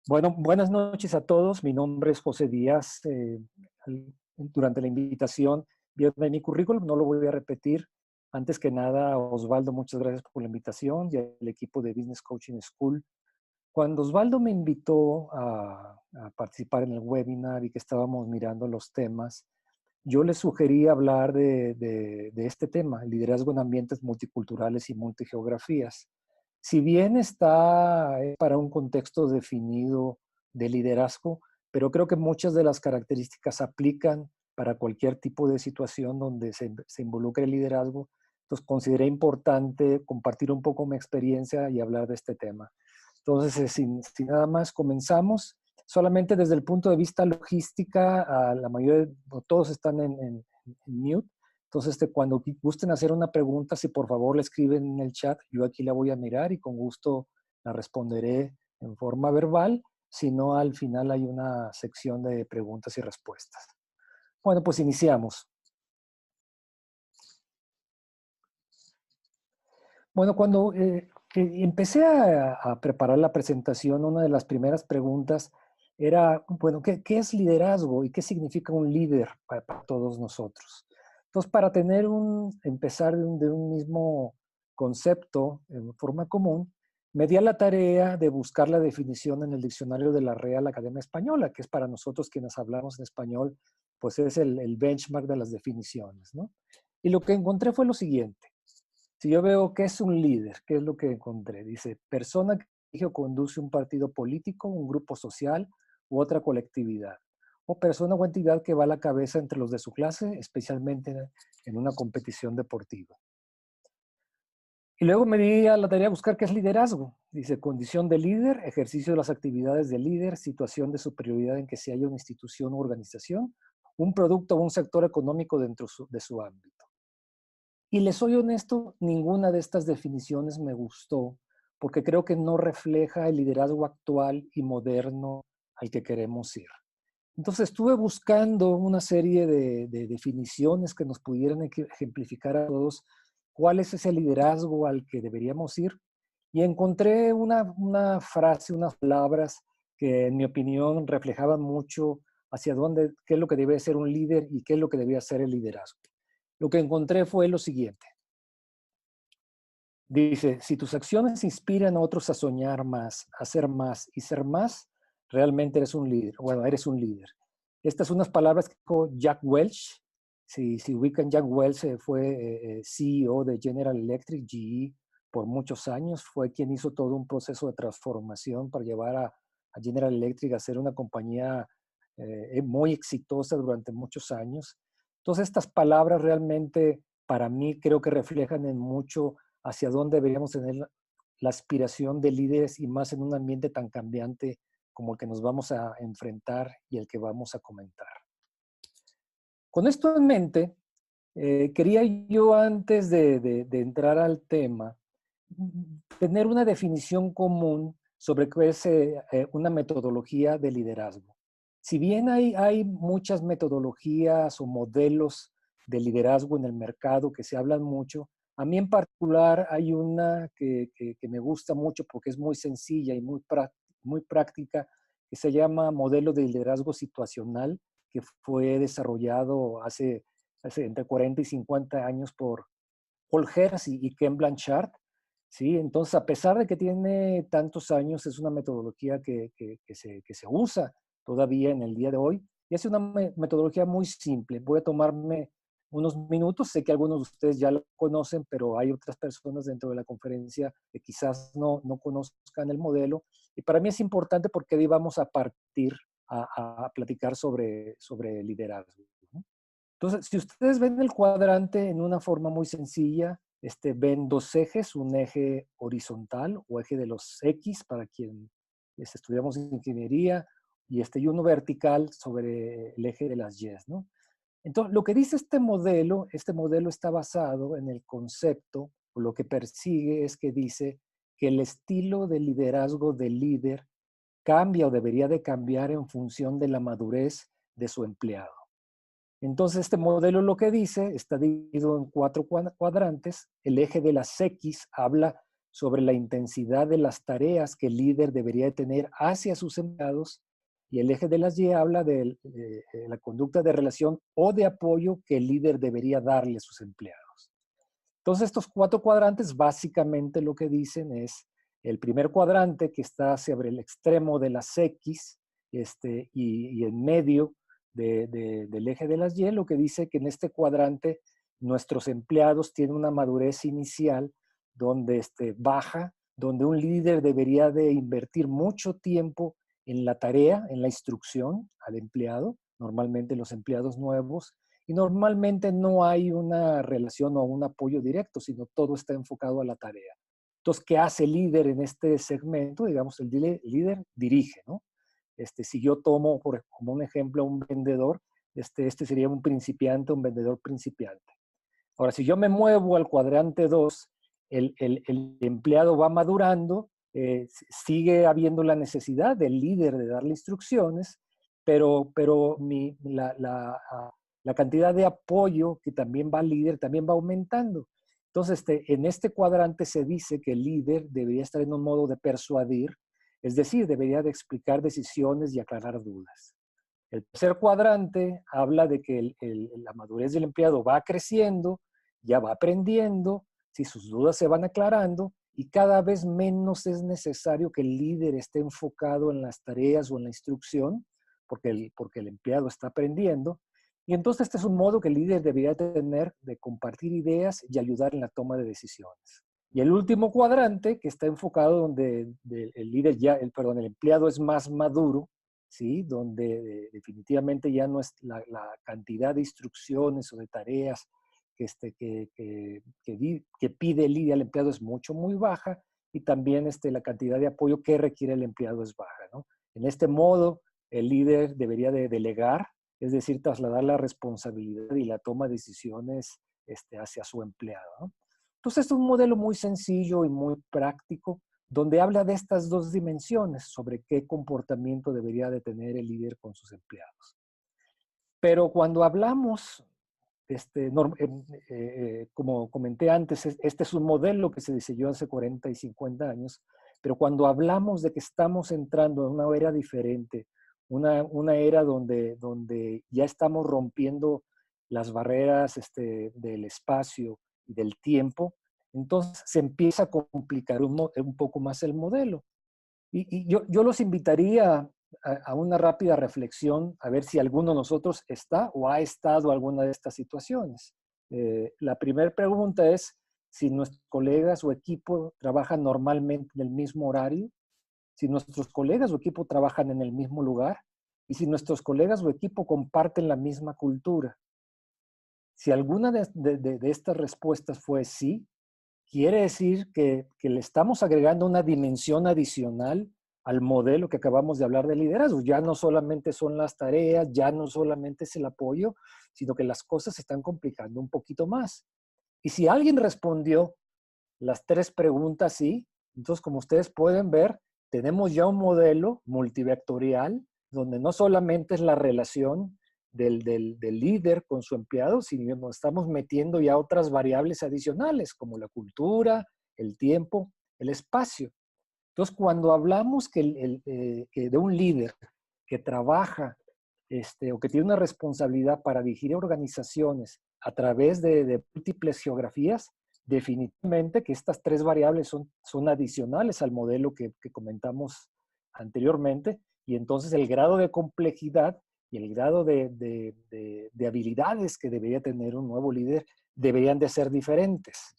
Bueno, buenas noches a todos. Mi nombre es José Díaz. Durante la invitación vieron mi currículum, no lo voy a repetir. Antes que nada, Osvaldo, muchas gracias por la invitación y al equipo de Business Coaching School. Cuando Osvaldo me invitó a participar en el webinar y que estábamos mirando los temas, yo le sugerí hablar de este tema, el liderazgo en ambientes multiculturales y multigeografías. Si bien está para un contexto definido de liderazgo, pero creo que muchas de las características aplican para cualquier tipo de situación donde se involucre el liderazgo. Entonces consideré importante compartir un poco mi experiencia y hablar de este tema. Entonces, sin nada más, comenzamos. Solamente desde el punto de vista logística, la mayoría, todos están en mute. Entonces, cuando gusten hacer una pregunta, si por favor le escriben en el chat, yo aquí la voy a mirar y con gusto la responderé en forma verbal. Si no, al final hay una sección de preguntas y respuestas. Bueno, pues iniciamos. Bueno, cuando empecé a preparar la presentación, una de las primeras preguntas era, bueno, ¿qué es liderazgo y qué significa un líder para todos nosotros? Entonces, para empezar de un mismo concepto en forma común, me di a la tarea de buscar la definición en el diccionario de la Real Academia Española, que es para nosotros quienes hablamos en español, pues es el benchmark de las definiciones, ¿no? Y lo que encontré fue lo siguiente. Si yo veo qué es un líder, ¿qué es lo que encontré? Dice, persona que dirige o conduce un partido político, un grupo social u otra colectividad. O persona o entidad que va a la cabeza entre los de su clase, especialmente en una competición deportiva. Y luego me di a la tarea de buscar qué es liderazgo. Dice, condición de líder, ejercicio de las actividades de líder, situación de superioridad en que se haya una institución u organización, un producto o un sector económico dentro de su ámbito. Y les soy honesto, ninguna de estas definiciones me gustó, porque creo que no refleja el liderazgo actual y moderno al que queremos ir. Entonces estuve buscando una serie de definiciones que nos pudieran ejemplificar a todos cuál es ese liderazgo al que deberíamos ir. Y encontré una frase, unas palabras que en mi opinión reflejaban mucho hacia dónde, qué es lo que debe ser un líder y qué es lo que debía ser el liderazgo. Lo que encontré fue lo siguiente. Dice, si tus acciones inspiran a otros a soñar más, a hacer más y ser más, realmente eres un líder. Bueno, eres un líder. Estas son unas palabras que dijo Jack Welch. Si ubican, Jack Welch fue CEO de General Electric, GE, por muchos años. Fue quien hizo todo un proceso de transformación para llevar a General Electric a ser una compañía muy exitosa durante muchos años. Entonces, estas palabras realmente, para mí, creo que reflejan en mucho hacia dónde deberíamos tener la aspiración de líderes y más en un ambiente tan cambiante como el que nos vamos a enfrentar y el que vamos a comentar. Con esto en mente, quería yo antes de entrar al tema, tener una definición común sobre qué es una metodología de liderazgo. Si bien hay muchas metodologías o modelos de liderazgo en el mercado que se hablan mucho, a mí en particular hay una que me gusta mucho porque es muy sencilla y muy práctica, que se llama modelo de liderazgo situacional, que fue desarrollado hace entre 40 y 50 años por Paul Hers y Ken Blanchard. ¿Sí? Entonces, a pesar de que tiene tantos años, es una metodología que se usa todavía en el día de hoy. Y es una metodología muy simple. Voy a tomarme unos minutos. Sé que algunos de ustedes ya lo conocen, pero hay otras personas dentro de la conferencia que quizás no conozcan el modelo. Y para mí es importante porque de ahí vamos a partir a platicar sobre liderazgo, ¿no? Entonces, si ustedes ven el cuadrante en una forma muy sencilla, ven dos ejes, un eje horizontal o eje de los X para quien estudiamos ingeniería y uno vertical sobre el eje de las Y, ¿no? Entonces, lo que dice este modelo está basado en el concepto, o lo que persigue es que dice que el estilo de liderazgo del líder cambia o debería de cambiar en función de la madurez de su empleado. Entonces, este modelo lo que dice, está dividido en 4 cuadrantes. El eje de las X habla sobre la intensidad de las tareas que el líder debería de tener hacia sus empleados, y el eje de las Y habla de la conducta de relación o de apoyo que el líder debería darle a sus empleados. Entonces, estos 4 cuadrantes básicamente lo que dicen es el primer cuadrante que está sobre el extremo de las X y en medio del eje de las Y, lo que dice que en este cuadrante nuestros empleados tienen una madurez inicial donde baja, donde un líder debería de invertir mucho tiempo en la tarea, en la instrucción al empleado, normalmente los empleados nuevos, y normalmente no hay una relación o un apoyo directo, sino todo está enfocado a la tarea. Entonces, ¿qué hace el líder en este segmento? Digamos, el líder dirige, ¿no? Si yo tomo como un ejemplo a un vendedor, este sería un principiante, un vendedor principiante. Ahora, si yo me muevo al cuadrante 2, el empleado va madurando, sigue habiendo la necesidad del líder de darle instrucciones, pero la cantidad de apoyo que también va al líder también va aumentando. Entonces, en este cuadrante se dice que el líder debería estar en un modo de persuadir, es decir, debería de explicar decisiones y aclarar dudas. El tercer cuadrante habla de que la madurez del empleado va creciendo, ya va aprendiendo, si sus dudas se van aclarando y cada vez menos es necesario que el líder esté enfocado en las tareas o en la instrucción, porque el empleado está aprendiendo. Y entonces este es un modo que el líder debería tener de compartir ideas y ayudar en la toma de decisiones. Y el último cuadrante, que está enfocado donde el líder el empleado es más maduro, ¿sí? Donde definitivamente ya no es la cantidad de instrucciones o de tareas que pide el líder al empleado es muy baja, y también la cantidad de apoyo que requiere el empleado es baja, ¿no? En este modo, el líder debería de delegar, es decir, trasladar la responsabilidad y la toma de decisiones hacia su empleado, ¿no? Entonces, es un modelo muy sencillo y muy práctico, donde habla de estas 2 dimensiones sobre qué comportamiento debería de tener el líder con sus empleados. Pero cuando hablamos, como comenté antes, este es un modelo que se diseñó hace 40 y 50 años, pero cuando hablamos de que estamos entrando en una era diferente, una era donde ya estamos rompiendo las barreras del espacio y del tiempo, entonces se empieza a complicar un poco más el modelo. Y yo los invitaría a una rápida reflexión, a ver si alguno de nosotros está o ha estado en alguna de estas situaciones. La primera pregunta es si nuestros colegas o equipo trabajan normalmente en el mismo horario, si nuestros colegas o equipo trabajan en el mismo lugar y si nuestros colegas o equipo comparten la misma cultura. Si alguna de estas respuestas fue sí, quiere decir que le estamos agregando una dimensión adicional al modelo que acabamos de hablar de liderazgo. Ya no solamente son las tareas, ya no solamente es el apoyo, sino que las cosas se están complicando un poquito más. Y si alguien respondió las 3 preguntas sí, entonces como ustedes pueden ver, tenemos ya un modelo multivectorial donde no solamente es la relación del líder con su empleado, sino nos estamos metiendo ya otras variables adicionales como la cultura, el tiempo, el espacio. Entonces, cuando hablamos que de un líder que trabaja o que tiene una responsabilidad para dirigir organizaciones a través de múltiples geografías, definitivamente que estas 3 variables son adicionales al modelo que comentamos anteriormente, y entonces el grado de complejidad y el grado de habilidades que debería tener un nuevo líder deberían de ser diferentes.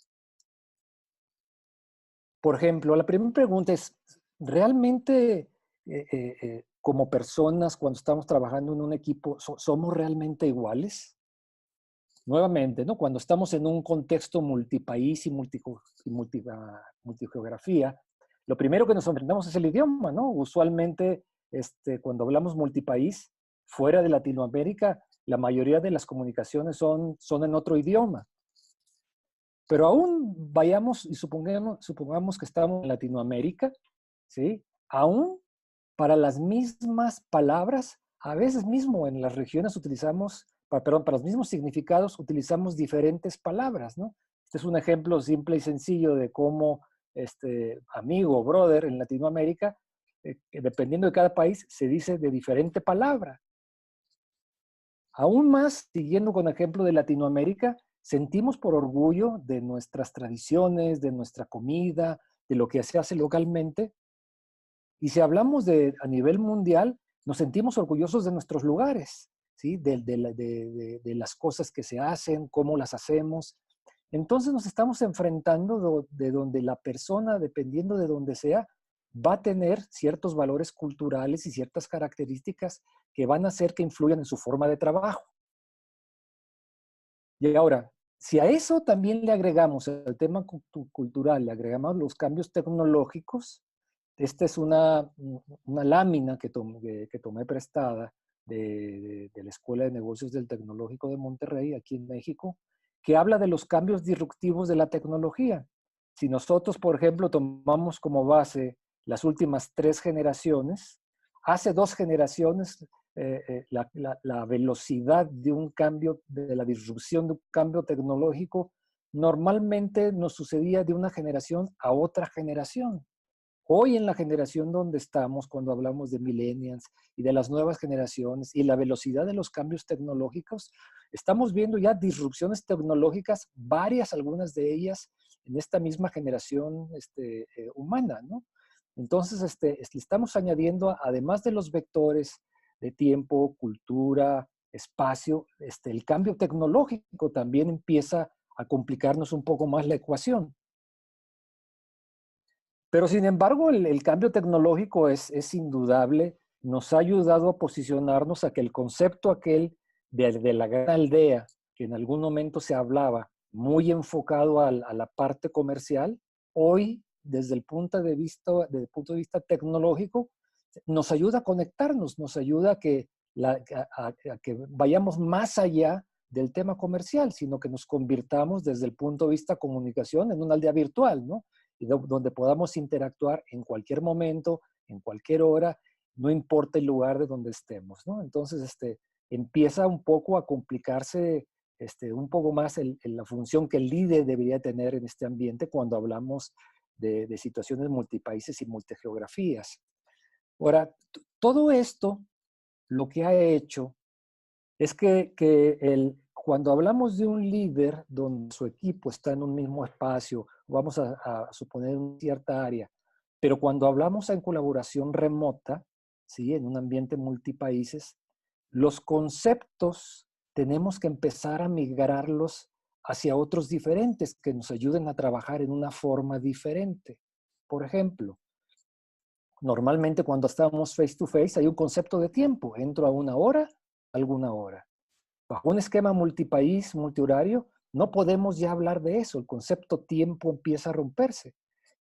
Por ejemplo, la primera pregunta es, ¿realmente como personas cuando estamos trabajando en un equipo somos realmente iguales? Nuevamente, ¿no? Cuando estamos en un contexto multipaís y multigeografía, lo primero que nos enfrentamos es el idioma, ¿no? Usualmente, cuando hablamos multipaís, fuera de Latinoamérica, la mayoría de las comunicaciones son en otro idioma. Pero aún vayamos y supongamos que estamos en Latinoamérica, ¿sí? Aún para las mismas palabras, a veces mismo en las regiones utilizamos, para los mismos significados utilizamos diferentes palabras, ¿no? Este es un ejemplo simple y sencillo de cómo amigo o brother en Latinoamérica, que dependiendo de cada país, se dice de diferente palabra. Aún más, siguiendo con el ejemplo de Latinoamérica, sentimos por orgullo de nuestras tradiciones, de nuestra comida, de lo que se hace localmente. Y si hablamos a nivel mundial, nos sentimos orgullosos de nuestros lugares, ¿sí? De las cosas que se hacen, cómo las hacemos. Entonces nos estamos enfrentando de donde la persona, dependiendo de donde sea, va a tener ciertos valores culturales y ciertas características que van a hacer que influyan en su forma de trabajo. Y ahora, si a eso también le agregamos el tema cultural, le agregamos los cambios tecnológicos, esta es una lámina que tomé prestada de la Escuela de Negocios del Tecnológico de Monterrey, aquí en México, que habla de los cambios disruptivos de la tecnología. Si nosotros, por ejemplo, tomamos como base las últimas 3 generaciones, hace 2 generaciones la velocidad de un cambio, de la disrupción de un cambio tecnológico, normalmente nos sucedía de una generación a otra generación. Hoy en la generación donde estamos, cuando hablamos de millennials y de las nuevas generaciones y la velocidad de los cambios tecnológicos, estamos viendo ya disrupciones tecnológicas, varias, algunas de ellas, en esta misma generación humana, ¿no? Entonces, estamos añadiendo, además de los vectores de tiempo, cultura, espacio, el cambio tecnológico también empieza a complicarnos un poco más la ecuación. Pero sin embargo, el cambio tecnológico es indudable, nos ha ayudado a posicionarnos a que el concepto aquel de la gran aldea, que en algún momento se hablaba, muy enfocado a la parte comercial, hoy, desde el punto de vista tecnológico, nos ayuda a conectarnos, nos ayuda a que vayamos más allá del tema comercial, sino que nos convirtamos desde el punto de vista comunicación en una aldea virtual, ¿no? Y donde podamos interactuar en cualquier momento, en cualquier hora, no importa el lugar de donde estemos, ¿no? Entonces, empieza un poco a complicarse un poco más la función que el líder debería tener en este ambiente cuando hablamos de situaciones multipaíses y multigeografías. Ahora, todo esto lo que ha hecho es que cuando hablamos de un líder donde su equipo está en un mismo espacio, vamos a suponer en cierta área, pero cuando hablamos en colaboración remota, ¿sí? En un ambiente multipaíses, los conceptos tenemos que empezar a migrarlos hacia otros diferentes que nos ayuden a trabajar en una forma diferente. Por ejemplo, normalmente cuando estamos face to face hay un concepto de tiempo. Entro a una hora, alguna hora. Bajo un esquema multipaís, multihorario, no podemos ya hablar de eso. El concepto tiempo empieza a romperse.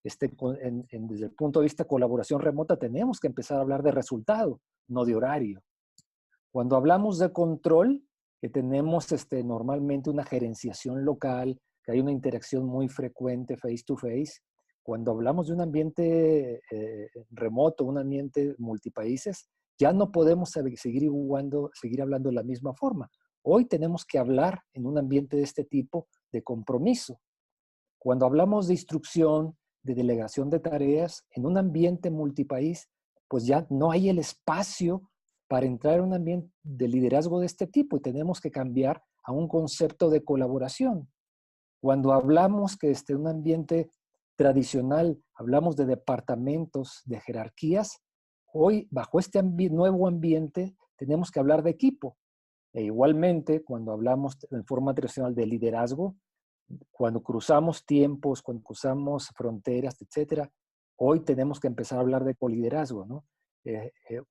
Desde el punto de vista de colaboración remota, tenemos que empezar a hablar de resultado, no de horario. Cuando hablamos de control, que tenemos normalmente una gerenciación local, que hay una interacción muy frecuente face to face, cuando hablamos de un ambiente remoto, un ambiente multipaíses, ya no podemos seguir hablando de la misma forma. Hoy tenemos que hablar en un ambiente de este tipo de compromiso. Cuando hablamos de instrucción, de delegación de tareas, en un ambiente multipaís, pues ya no hay el espacio para entrar en un ambiente de liderazgo de este tipo y tenemos que cambiar a un concepto de colaboración. Cuando hablamos que un ambiente tradicional, hablamos de departamentos, de jerarquías, hoy bajo este nuevo ambiente tenemos que hablar de equipo. E igualmente, cuando hablamos en forma tradicional de liderazgo, cuando cruzamos tiempos, cuando cruzamos fronteras, etcétera, hoy tenemos que empezar a hablar de coliderazgo, ¿no?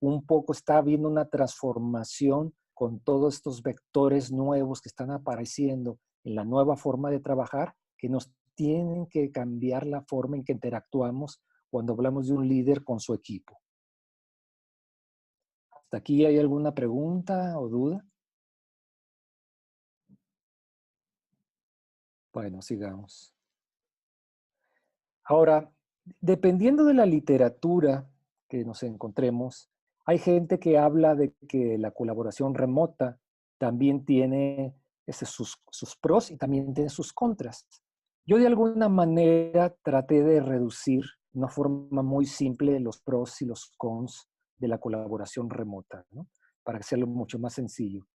Un poco está habiendo una transformación con todos estos vectores nuevos que están apareciendo en la nueva forma de trabajar que nos tienen que cambiar la forma en que interactuamos cuando hablamos de un líder con su equipo. ¿Hasta aquí hay alguna pregunta o duda? Bueno, sigamos. Ahora, dependiendo de la literatura que nos encontremos, hay gente que habla de que la colaboración remota también tiene sus pros y también tiene sus contras. Yo de alguna manera traté de reducir de una forma muy simple los pros y los cons de la colaboración remota, ¿no? Para hacerlo mucho más sencillo.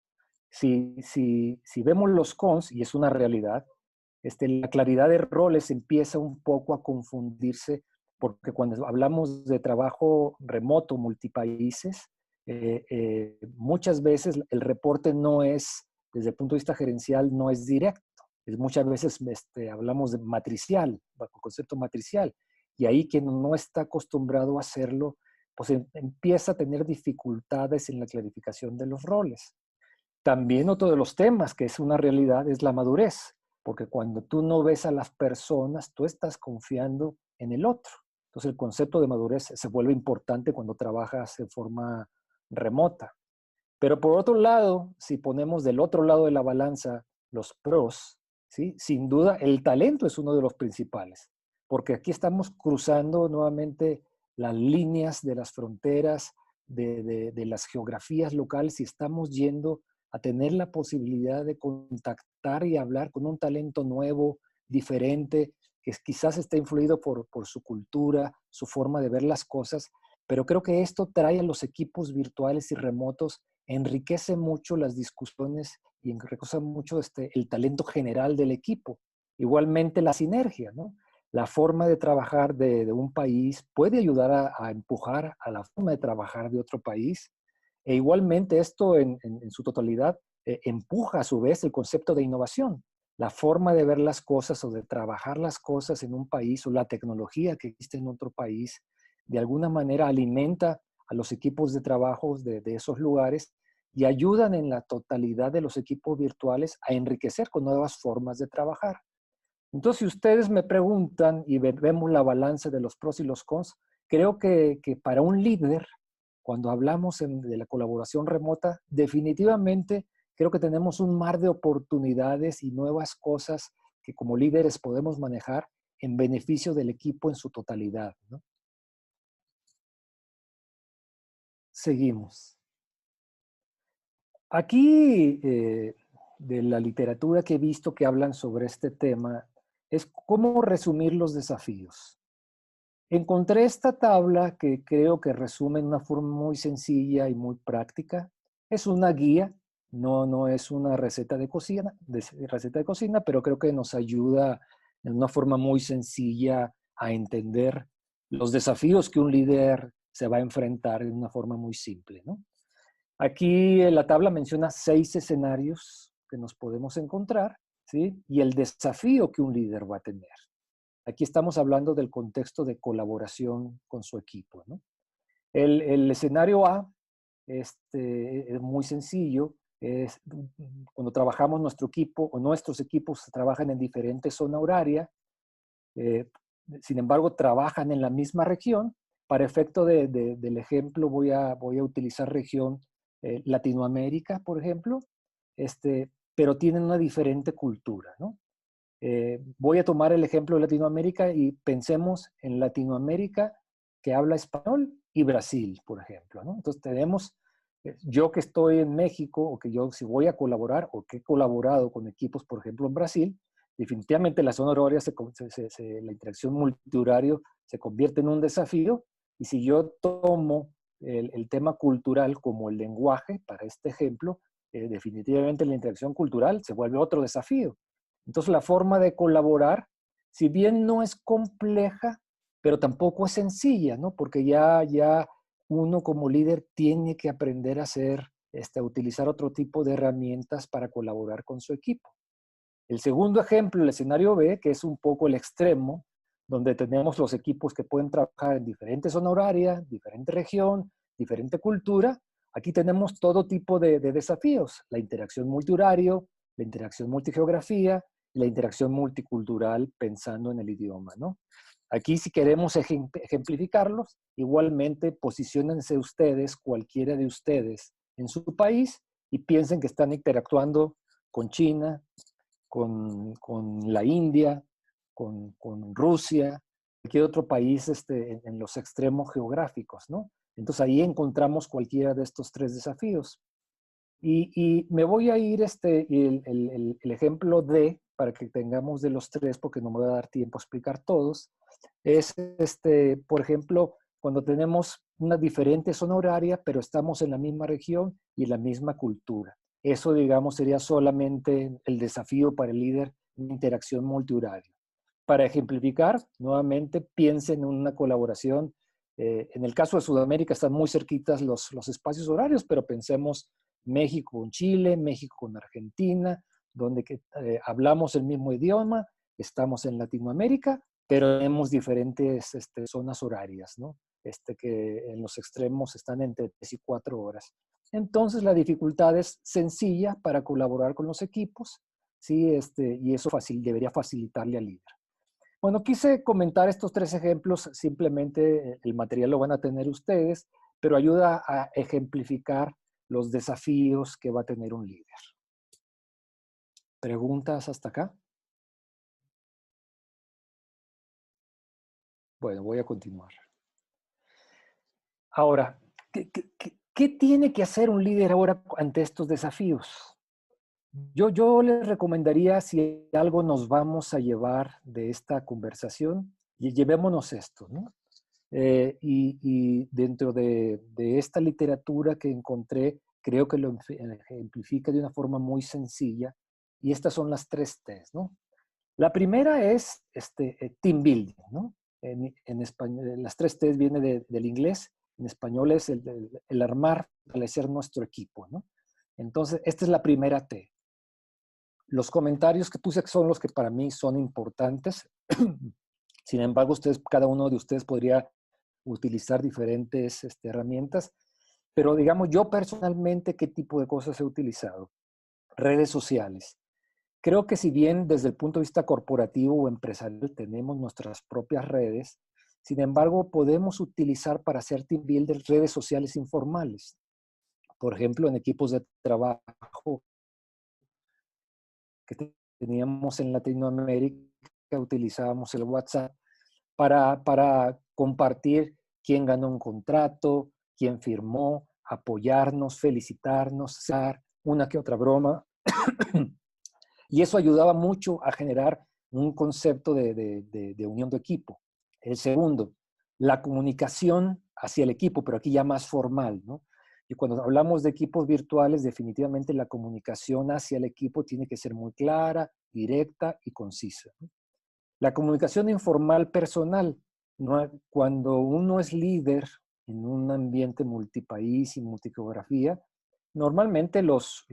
Si vemos los cons, y es una realidad, la claridad de roles empieza un poco a confundirse, porque cuando hablamos de trabajo remoto, multipaíses, muchas veces el reporte no es, desde el punto de vista gerencial, no es directo. Muchas veces hablamos de matricial, bajo el concepto matricial, y ahí quien no está acostumbrado a hacerlo, pues empieza a tener dificultades en la clarificación de los roles. También otro de los temas que es una realidad es la madurez, porque cuando tú no ves a las personas, tú estás confiando en el otro. Entonces el concepto de madurez se vuelve importante cuando trabajas de forma remota. Pero por otro lado, si ponemos del otro lado de la balanza los pros, ¿sí? Sin duda el talento es uno de los principales, porque aquí estamos cruzando nuevamente las líneas de las fronteras, de las geografías locales y estamos yendo a tener la posibilidad de contactar y hablar con un talento nuevo, diferente, que quizás está influido por su cultura, su forma de ver las cosas, pero creo que esto trae a los equipos virtuales y remotos, enriquece mucho las discusiones y enriquece mucho el talento general del equipo. Igualmente la sinergia, ¿no? La forma de trabajar de un país puede ayudar a empujar a la forma de trabajar de otro país. E igualmente esto en su totalidad empuja a su vez el concepto de innovación. La forma de ver las cosas o de trabajar las cosas en un país o la tecnología que existe en otro país, de alguna manera alimenta a los equipos de trabajo de esos lugares y ayudan en la totalidad de los equipos virtuales a enriquecer con nuevas formas de trabajar. Entonces, si ustedes me preguntan y vemos la balanza de los pros y los cons, creo que para un líder, cuando hablamos de la colaboración remota, definitivamente creo que tenemos un mar de oportunidades y nuevas cosas que como líderes podemos manejar en beneficio del equipo en su totalidad, ¿no? Seguimos. Aquí, de la literatura que he visto que hablan sobre este tema, es cómo resumir los desafíos. Encontré esta tabla que creo que resume en una forma muy sencilla y muy práctica. Es una guía, no es una receta de cocina, pero creo que nos ayuda en una forma muy sencilla a entender los desafíos que un líder se va a enfrentar de una forma muy simple, ¿no? Aquí la tabla menciona 6 escenarios que nos podemos encontrar, ¿sí? Y el desafío que un líder va a tener. Aquí estamos hablando del contexto de colaboración con su equipo, ¿no? El escenario A es muy sencillo. Es cuando trabajamos nuestro equipo o nuestros equipos trabajan en diferentes zonas horarias, eh, sin embargo, trabajan en la misma región. Para efecto del ejemplo, voy a utilizar región Latinoamérica, por ejemplo, pero tienen una diferente cultura, ¿no? Voy a tomar el ejemplo de Latinoamérica y pensemos en Latinoamérica que habla español y Brasil, por ejemplo, ¿no? Entonces tenemos, yo que estoy en México o que yo si voy a colaborar o que he colaborado con equipos, por ejemplo, en Brasil, definitivamente la zona horaria, la interacción multihorario se convierte en un desafío y si yo tomo el tema cultural como el lenguaje para este ejemplo, definitivamente la interacción cultural se vuelve otro desafío. Entonces la forma de colaborar, si bien no es compleja, pero tampoco es sencilla, ¿no? Porque ya uno como líder tiene que aprender a a utilizar otro tipo de herramientas para colaborar con su equipo. El segundo ejemplo, el escenario B, que es un poco el extremo, donde tenemos los equipos que pueden trabajar en diferentes zonas horarias, diferente región, diferente cultura. Aquí tenemos todo tipo de desafíos, la interacción multihorario, la interacción multigeografía y la interacción multicultural pensando en el idioma, ¿no? Aquí si queremos ejemplificarlos, igualmente posiciónense ustedes, cualquiera de ustedes, en su país y piensen que están interactuando con China, con la India, con Rusia, cualquier otro país en los extremos geográficos, ¿no? Entonces ahí encontramos cualquiera de estos 3 desafíos. Y me voy a ir, el ejemplo D, para que tengamos de los tres, porque no me va a dar tiempo a explicar todos, es, por ejemplo, cuando tenemos una diferente zona horaria, pero estamos en la misma región y la misma cultura. Eso, digamos, sería solamente el desafío para el líder en interacción multihoraria. Para ejemplificar, nuevamente, piensen en una colaboración. En el caso de Sudamérica están muy cerquitas los espacios horarios, pero pensemos México con Chile, México con Argentina, donde hablamos el mismo idioma, estamos en Latinoamérica, pero tenemos diferentes zonas horarias, ¿no? Que en los extremos están entre 3 y 4 horas. Entonces, la dificultad es sencilla para colaborar con los equipos, ¿sí? Y eso debería facilitarle al líder. Bueno, quise comentar estos tres ejemplos, simplemente el material lo van a tener ustedes, pero ayuda a ejemplificar los desafíos que va a tener un líder. ¿Preguntas hasta acá? Bueno, voy a continuar. Ahora, ¿qué tiene que hacer un líder ahora ante estos desafíos? Yo les recomendaría, si algo nos vamos a llevar de esta conversación, y llevémonos esto, ¿no? Y dentro de esta literatura que encontré, creo que lo ejemplifica de una forma muy sencilla, y estas son las 3 T's, ¿no? La primera es team building, ¿no? En español, las 3 T's viene del inglés, en español es el armar, fortalecer nuestro equipo, ¿no? Entonces, esta es la primera T. Los comentarios que puse son los que para mí son importantes. Sin embargo, cada uno de ustedes podría utilizar diferentes herramientas, pero digamos, yo personalmente, ¿qué tipo de cosas he utilizado? Redes sociales. Creo que si bien desde el punto de vista corporativo o empresarial tenemos nuestras propias redes, sin embargo, podemos utilizar para hacer team builders redes sociales informales. Por ejemplo, en equipos de trabajo que teníamos en Latinoamérica, utilizábamos el WhatsApp para compartir quién ganó un contrato, quién firmó, apoyarnos, felicitarnos, dar una que otra broma. Y eso ayudaba mucho a generar un concepto de unión de equipo. El segundo, la comunicación hacia el equipo, pero aquí ya más formal, ¿no? Y cuando hablamos de equipos virtuales, definitivamente la comunicación hacia el equipo tiene que ser muy clara, directa y concisa, ¿no? La comunicación informal personal, ¿no? Cuando uno es líder en un ambiente multipaís y multigeografía, normalmente los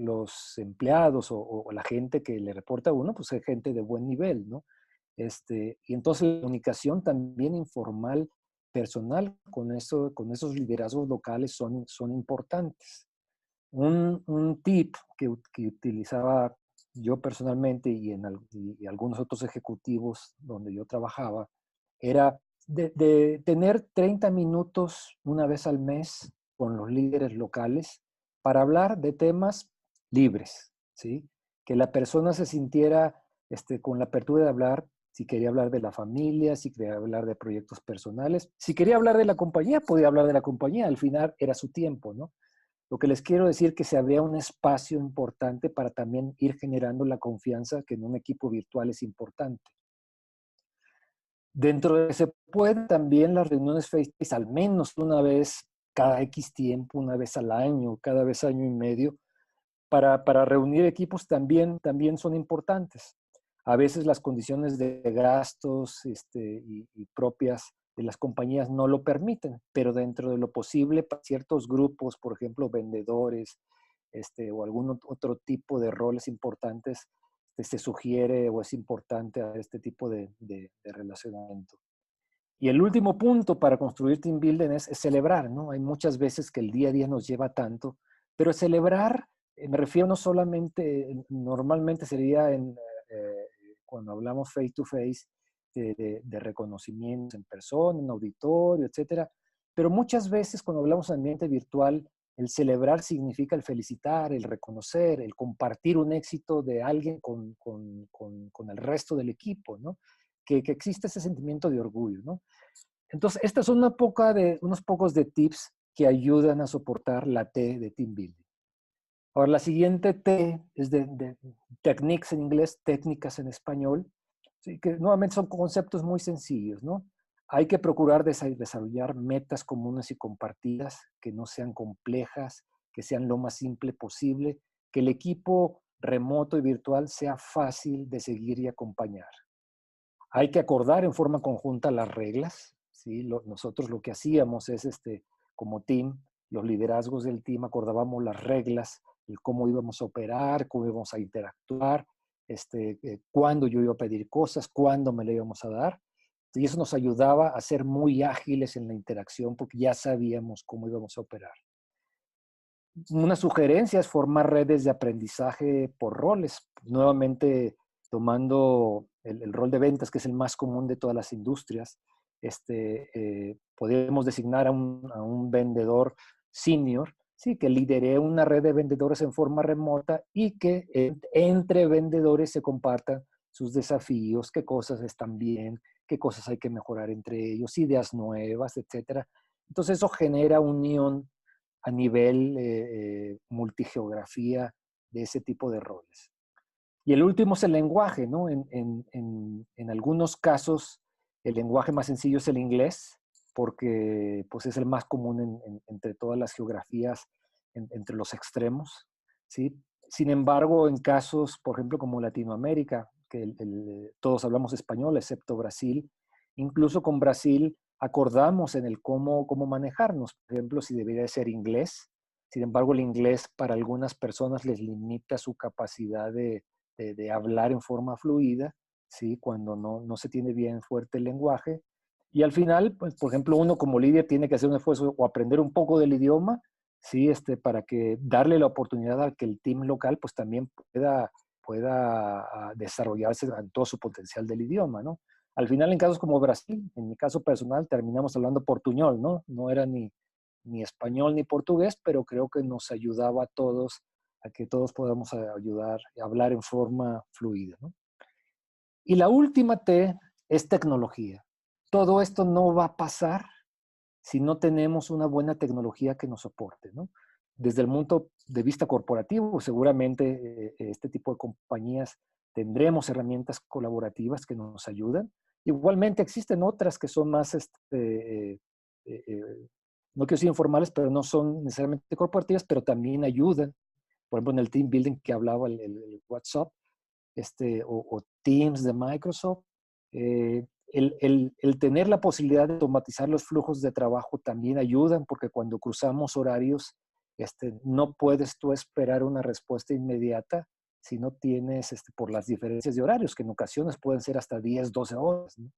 empleados o la gente que le reporta a uno, pues es gente de buen nivel, ¿no? Y entonces la comunicación también informal, personal, con esos liderazgos locales son importantes. Un tip que utilizaba yo personalmente y algunos otros ejecutivos donde yo trabajaba, era de tener 30 minutos una vez al mes con los líderes locales para hablar de temas libres, ¿sí? Que la persona se sintiera con la apertura de hablar, si quería hablar de la familia, si quería hablar de proyectos personales, si quería hablar de la compañía, podía hablar de la compañía, al final era su tiempo, ¿no? Lo que les quiero decir es que se abría un espacio importante para también ir generando la confianza que en un equipo virtual es importante. Dentro de se puede también las reuniones face-to-face, al menos una vez cada X tiempo, una vez al año, cada vez año y medio, para reunir equipos también son importantes. A veces las condiciones de gastos y propias de las compañías no lo permiten, pero dentro de lo posible, para ciertos grupos, por ejemplo, vendedores o algún otro tipo de roles importantes, se sugiere o es importante a este tipo de relacionamiento. Y el último punto para construir team building es celebrar, ¿no? Hay muchas veces que el día a día nos lleva tanto, pero celebrar, me refiero no solamente, normalmente sería cuando hablamos face to face, de reconocimientos en persona, en auditorio, etcétera, pero muchas veces cuando hablamos de ambiente virtual, el celebrar significa el felicitar, el reconocer, el compartir un éxito de alguien con el resto del equipo, ¿no? Que existe ese sentimiento de orgullo, ¿no? Entonces, estas son unos pocos de tips que ayudan a soportar la T de team building. Ahora, la siguiente T es de techniques en inglés, técnicas en español, sí, que nuevamente son conceptos muy sencillos, ¿no? Hay que procurar desarrollar metas comunes y compartidas, que no sean complejas, que sean lo más simple posible, que el equipo remoto y virtual sea fácil de seguir y acompañar. Hay que acordar en forma conjunta las reglas, ¿sí? Nosotros lo que hacíamos es, como team, los liderazgos del team, acordábamos las reglas, el cómo íbamos a operar, cómo íbamos a interactuar, cuándo yo iba a pedir cosas, cuándo me le íbamos a dar. Y eso nos ayudaba a ser muy ágiles en la interacción porque ya sabíamos cómo íbamos a operar. Una sugerencia es formar redes de aprendizaje por roles, nuevamente tomando el rol de ventas, que es el más común de todas las industrias. Podemos designar a un vendedor senior, sí, que lidere una red de vendedores en forma remota y que entre vendedores se compartan sus desafíos, qué cosas están bien, qué cosas hay que mejorar entre ellos, ideas nuevas, etcétera. Entonces eso genera unión a nivel multigeografía de ese tipo de roles. Y el último es el lenguaje, ¿no? En algunos casos, el lenguaje más sencillo es el inglés, porque pues, es el más común entre todas las geografías, entre los extremos, ¿sí? Sin embargo, en casos, por ejemplo, como Latinoamérica, que todos hablamos español, excepto Brasil, incluso con Brasil acordamos en el cómo manejarnos. Por ejemplo, si debería ser inglés. Sin embargo, el inglés para algunas personas les limita su capacidad de hablar en forma fluida, ¿sí? Cuando no se tiene bien fuerte el lenguaje. Y al final, pues, por ejemplo, uno como líder tiene que hacer un esfuerzo o aprender un poco del idioma, ¿sí? Para que darle la oportunidad a que el team local pues también pueda desarrollarse en todo su potencial del idioma, ¿no? Al final, en casos como Brasil, en mi caso personal, terminamos hablando portuñol, ¿no? No era ni español ni portugués, pero creo que nos ayudaba a todos a que todos podamos ayudar a hablar en forma fluida, ¿no? Y la última T es tecnología. Todo esto no va a pasar si no tenemos una buena tecnología que nos soporte, ¿no? Desde el punto de vista corporativo, seguramente este tipo de compañías tendremos herramientas colaborativas que nos ayudan. Igualmente existen otras que son más, no quiero decir informales, pero no son necesariamente corporativas, pero también ayudan. Por ejemplo, en el team building que hablaba el WhatsApp, o Teams de Microsoft, el tener la posibilidad de automatizar los flujos de trabajo también ayudan, porque cuando cruzamos horarios, no puedes tú esperar una respuesta inmediata si no tienes, por las diferencias de horarios, que en ocasiones pueden ser hasta 10, 12 horas, ¿no?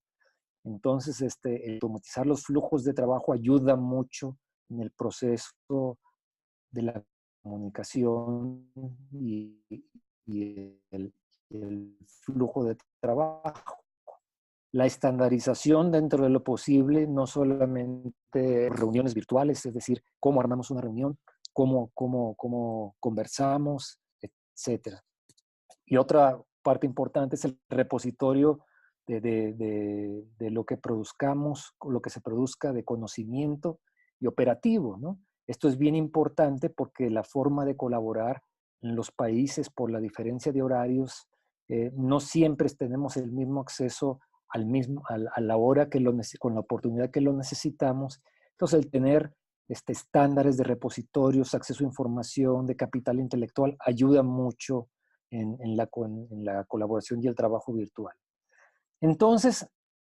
Entonces, el automatizar los flujos de trabajo ayuda mucho en el proceso de la comunicación y el flujo de trabajo. La estandarización dentro de lo posible, no solamente reuniones virtuales, es decir, cómo armamos una reunión, cómo conversamos, etcétera. Y otra parte importante es el repositorio de lo que produzcamos, lo que se produzca de conocimiento y operativo, ¿no? Esto es bien importante porque la forma de colaborar en los países por la diferencia de horarios, no siempre tenemos el mismo acceso a la hora con la oportunidad que lo necesitamos. Entonces, el tener estándares de repositorios, acceso a información, de capital intelectual, ayuda mucho en la colaboración y el trabajo virtual. Entonces,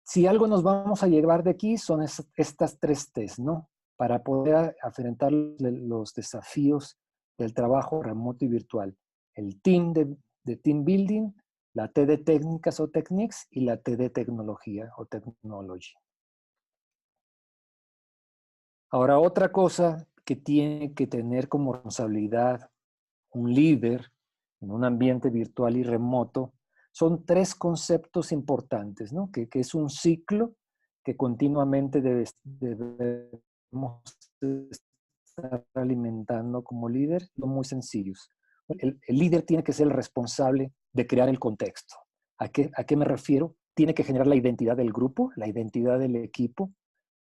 si algo nos vamos a llevar de aquí son estas tres T's, ¿no? Para poder enfrentar los desafíos del trabajo remoto y virtual. El team de team building, la T de técnicas o techniques y la T de tecnología o technology. Ahora, otra cosa que tiene que tener como responsabilidad un líder en un ambiente virtual y remoto, son tres conceptos importantes, ¿no? Que es un ciclo que continuamente debemos estar alimentando como líder, son muy sencillos. El líder tiene que ser el responsable de crear el contexto. ¿A qué me refiero? Tiene que generar la identidad del grupo, la identidad del equipo,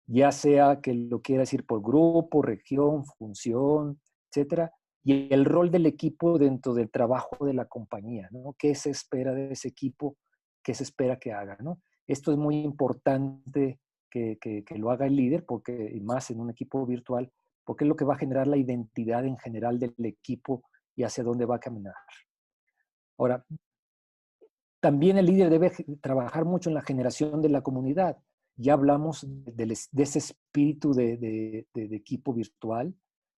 ya sea que lo quiera decir por grupo, región, función, etcétera, y el rol del equipo dentro del trabajo de la compañía, ¿no? ¿Qué se espera de ese equipo? ¿Qué se espera que haga, ¿no? Esto es muy importante que lo haga el líder, porque, y más en un equipo virtual, porque es lo que va a generar la identidad en general del equipo y hacia dónde va a caminar. Ahora, también el líder debe trabajar mucho en la generación de la comunidad. Ya hablamos de ese espíritu de equipo virtual,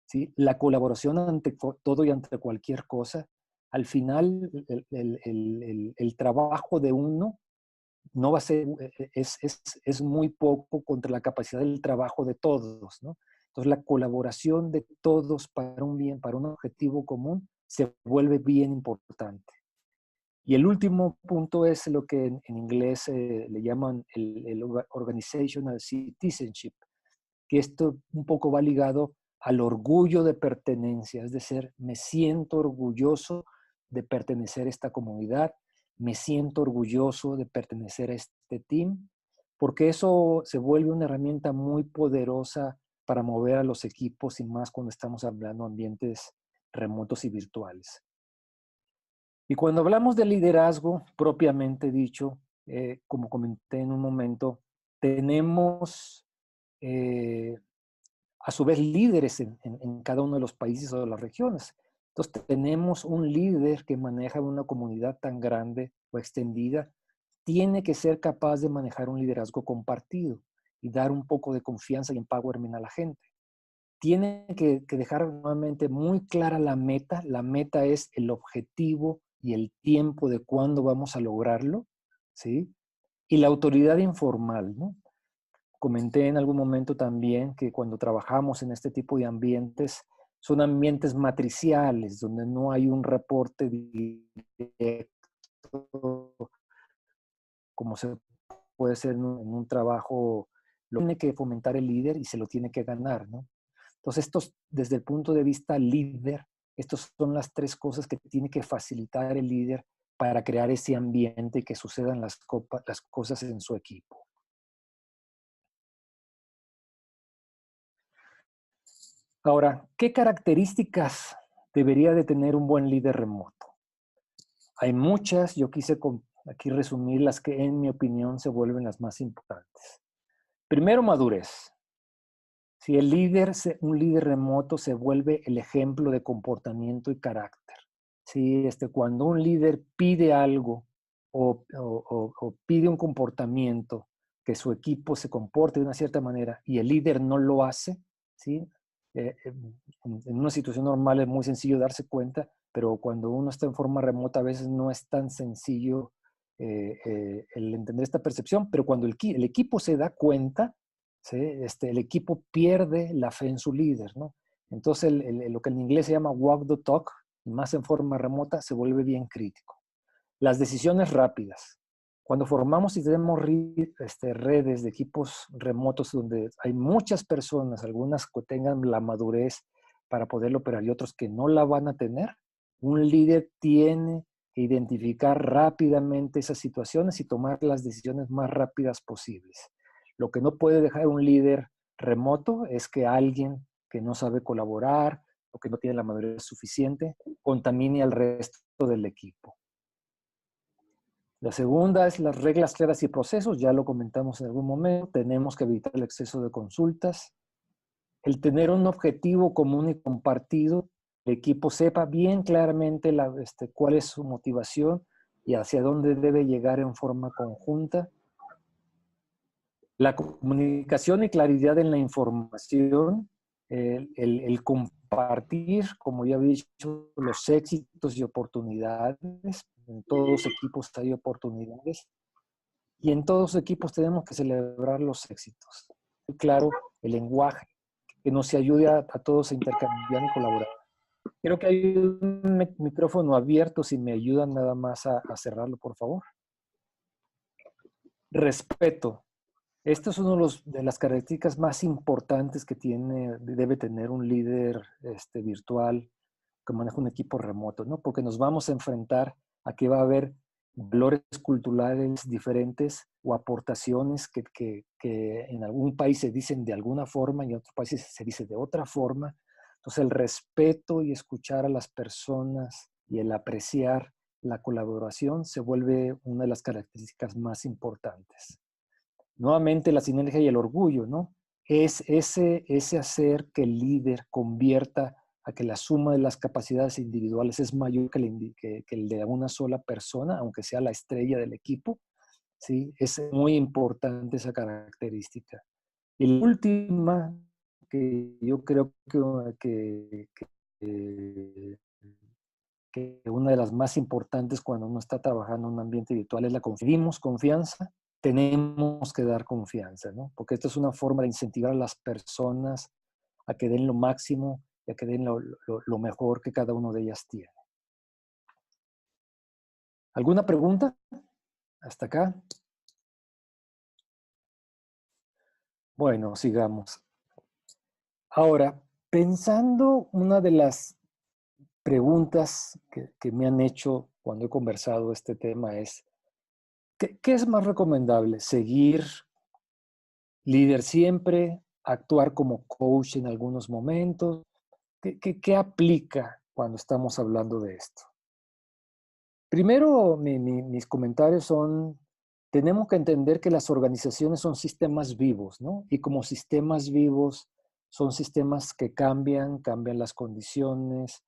¿sí? La colaboración ante todo y ante cualquier cosa. Al final, el trabajo de uno no va a ser, es muy poco contra la capacidad del trabajo de todos, ¿no? Entonces, la colaboración de todos para un bien, para un objetivo común, se vuelve bien importante. Y el último punto es lo que en inglés le llaman el organizational citizenship, que esto un poco va ligado al orgullo de pertenencia, es decir, me siento orgulloso de pertenecer a esta comunidad, me siento orgulloso de pertenecer a este team, porque eso se vuelve una herramienta muy poderosa para mover a los equipos y más cuando estamos hablando de ambientes remotos y virtuales. Y cuando hablamos de liderazgo, propiamente dicho, como comenté en un momento, tenemos a su vez líderes en cada uno de los países o de las regiones. Entonces tenemos un líder que maneja una comunidad tan grande o extendida, tiene que ser capaz de manejar un liderazgo compartido y dar un poco de confianza y empowerment a la gente. Tiene que dejar nuevamente muy clara la meta. La meta es el objetivo y el tiempo de cuándo vamos a lograrlo, ¿sí? Y la autoridad informal, ¿no? Comenté en algún momento también que cuando trabajamos en este tipo de ambientes, son ambientes matriciales, donde no hay un reporte directo, como se puede ser en un trabajo, lo tiene que fomentar el líder y se lo tiene que ganar, ¿no? Entonces, estos, desde el punto de vista líder, estas son las tres cosas que tiene que facilitar el líder para crear ese ambiente y que sucedan las cosas en su equipo. Ahora, ¿qué características debería de tener un buen líder remoto? Hay muchas, yo quise aquí resumir las que en mi opinión se vuelven las más importantes. Primero, madurez. Si el líder, un líder remoto se vuelve el ejemplo de comportamiento y carácter. Si cuando un líder pide algo o pide un comportamiento, que su equipo se comporte de una cierta manera y el líder no lo hace, ¿sí? En una situación normal es muy sencillo darse cuenta, pero cuando uno está en forma remota a veces no es tan sencillo el entender esta percepción, pero cuando el equipo se da cuenta, ¿sí? El equipo pierde la fe en su líder, ¿no? Entonces lo que en inglés se llama walk the talk, y más en forma remota, se vuelve bien crítico. Las decisiones rápidas. Cuando formamos y tenemos redes de equipos remotos donde hay muchas personas, algunas que tengan la madurez para poderlo operar y otros que no la van a tener, un líder tiene que identificar rápidamente esas situaciones y tomar las decisiones más rápidas posibles. Lo que no puede dejar un líder remoto es que alguien que no sabe colaborar o que no tiene la madurez suficiente contamine al resto del equipo. La segunda es las reglas claras y procesos, ya lo comentamos en algún momento, tenemos que evitar el exceso de consultas, el tener un objetivo común y compartido, el equipo sepa bien claramente cuál es su motivación y hacia dónde debe llegar en forma conjunta. La comunicación y claridad en la información, el compartir, como ya había dicho, los éxitos y oportunidades. En todos los equipos hay oportunidades y en todos los equipos tenemos que celebrar los éxitos. Claro, el lenguaje que nos ayude a todos a intercambiar y colaborar. Creo que hay un micrófono abierto, si me ayudan nada más a cerrarlo, por favor. Respeto. Esto es una de las características más importantes que debe tener un líder virtual que maneja un equipo remoto, ¿no? Porque nos vamos a enfrentar a que va a haber valores culturales diferentes o aportaciones que en algún país se dicen de alguna forma y en otros países se dice de otra forma. Entonces, el respeto y escuchar a las personas y el apreciar la colaboración se vuelve una de las características más importantes. Nuevamente, la sinergia y el orgullo, ¿no? Es ese hacer que el líder convierta a que la suma de las capacidades individuales es mayor que el de una sola persona, aunque sea la estrella del equipo, ¿sí? Es muy importante esa característica. Y la última, que yo creo que, que una de las más importantes cuando uno está trabajando en un ambiente virtual es la confianza. Dimos confianza, tenemos que dar confianza, ¿no? Porque esto es una forma de incentivar a las personas a que den lo máximo y a que den lo mejor que cada uno de ellas tiene. ¿Alguna pregunta? ¿Hasta acá? Bueno, sigamos. Ahora, pensando una de las preguntas que me han hecho cuando he conversado este tema es, ¿qué es más recomendable? ¿Seguir líder siempre? ¿Actuar como coach en algunos momentos? ¿Qué aplica cuando estamos hablando de esto? Primero, mis comentarios son, tenemos que entender que las organizaciones son sistemas vivos, ¿no? Y como sistemas vivos, son sistemas que cambian las condiciones,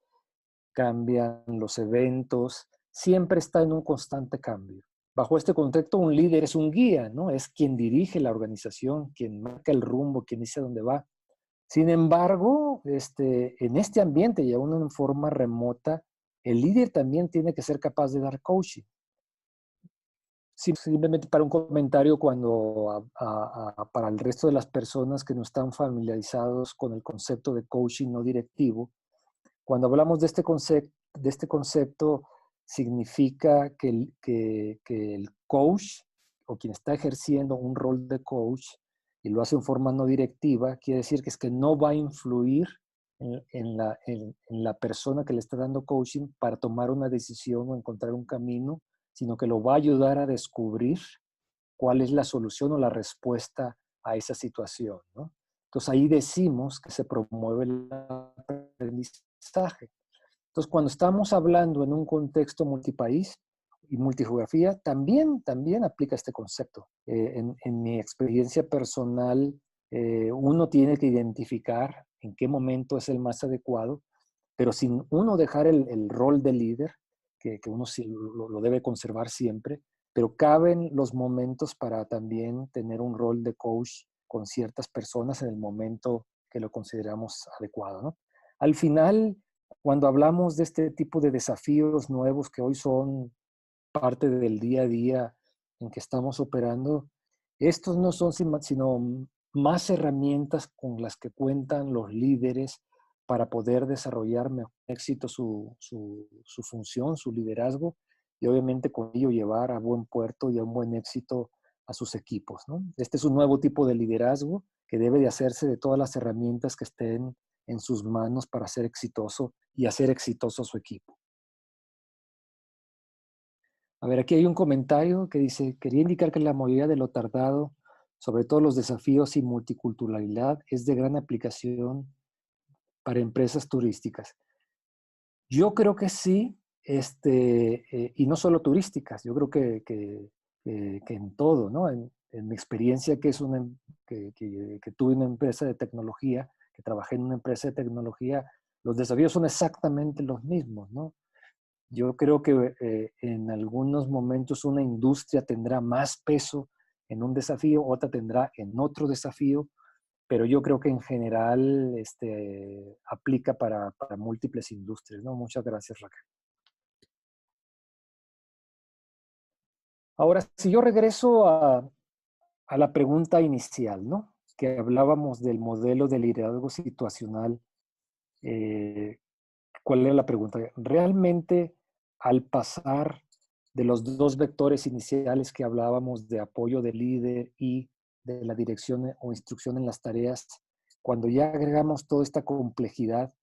cambian los eventos, siempre está en un constante cambio. Bajo este contexto, un líder es un guía, ¿no? Es quien dirige la organización, quien marca el rumbo, quien dice a dónde va. Sin embargo, en este ambiente y aún en forma remota, el líder también tiene que ser capaz de dar coaching. Simplemente para un comentario para el resto de las personas que no están familiarizados con el concepto de coaching no directivo, cuando hablamos de este concepto significa que el coach o quien está ejerciendo un rol de coach y lo hace en forma no directiva, quiere decir que es que no va a influir en la persona que le está dando coaching para tomar una decisión o encontrar un camino, sino que lo va a ayudar a descubrir cuál es la solución o la respuesta a esa situación, ¿no? Entonces ahí decimos que se promueve el aprendizaje. Entonces cuando estamos hablando en un contexto multipaís y multigeografía, también aplica este concepto. En mi experiencia personal, uno tiene que identificar en qué momento es el más adecuado, pero sin uno dejar el rol de líder, que uno sí lo debe conservar siempre, pero caben los momentos para también tener un rol de coach con ciertas personas en el momento que lo consideramos adecuado, ¿no? Al final, cuando hablamos de este tipo de desafíos nuevos que hoy son parte del día a día en que estamos operando, estos no son sino más herramientas con las que cuentan los líderes para poder desarrollar mejor éxito su función, su liderazgo, y obviamente con ello llevar a buen puerto y a un buen éxito a sus equipos, ¿no? Este es un nuevo tipo de liderazgo que debe de hacerse de todas las herramientas que estén en sus manos para ser exitoso y hacer exitoso a su equipo. A ver, aquí hay un comentario que dice, quería indicar que la mayoría de lo tardado, sobre todo los desafíos y multiculturalidad, es de gran aplicación para empresas turísticas. Yo creo que sí, y no solo turísticas, yo creo que en todo, ¿no? En mi experiencia, que tuve una empresa de tecnología, que trabajé en una empresa de tecnología, los desafíos son exactamente los mismos, ¿no? Yo creo que en algunos momentos una industria tendrá más peso en un desafío, otra tendrá en otro desafío, pero yo creo que en general aplica para múltiples industrias, ¿no? Muchas gracias, Raquel. Ahora, si yo regreso a la pregunta inicial, ¿no? Que hablábamos del modelo de liderazgo situacional. eh, ¿Cuál era la pregunta? Realmente, al pasar de los dos vectores iniciales que hablábamos de apoyo del líder y de la dirección o instrucción en las tareas, cuando ya agregamos toda esta complejidad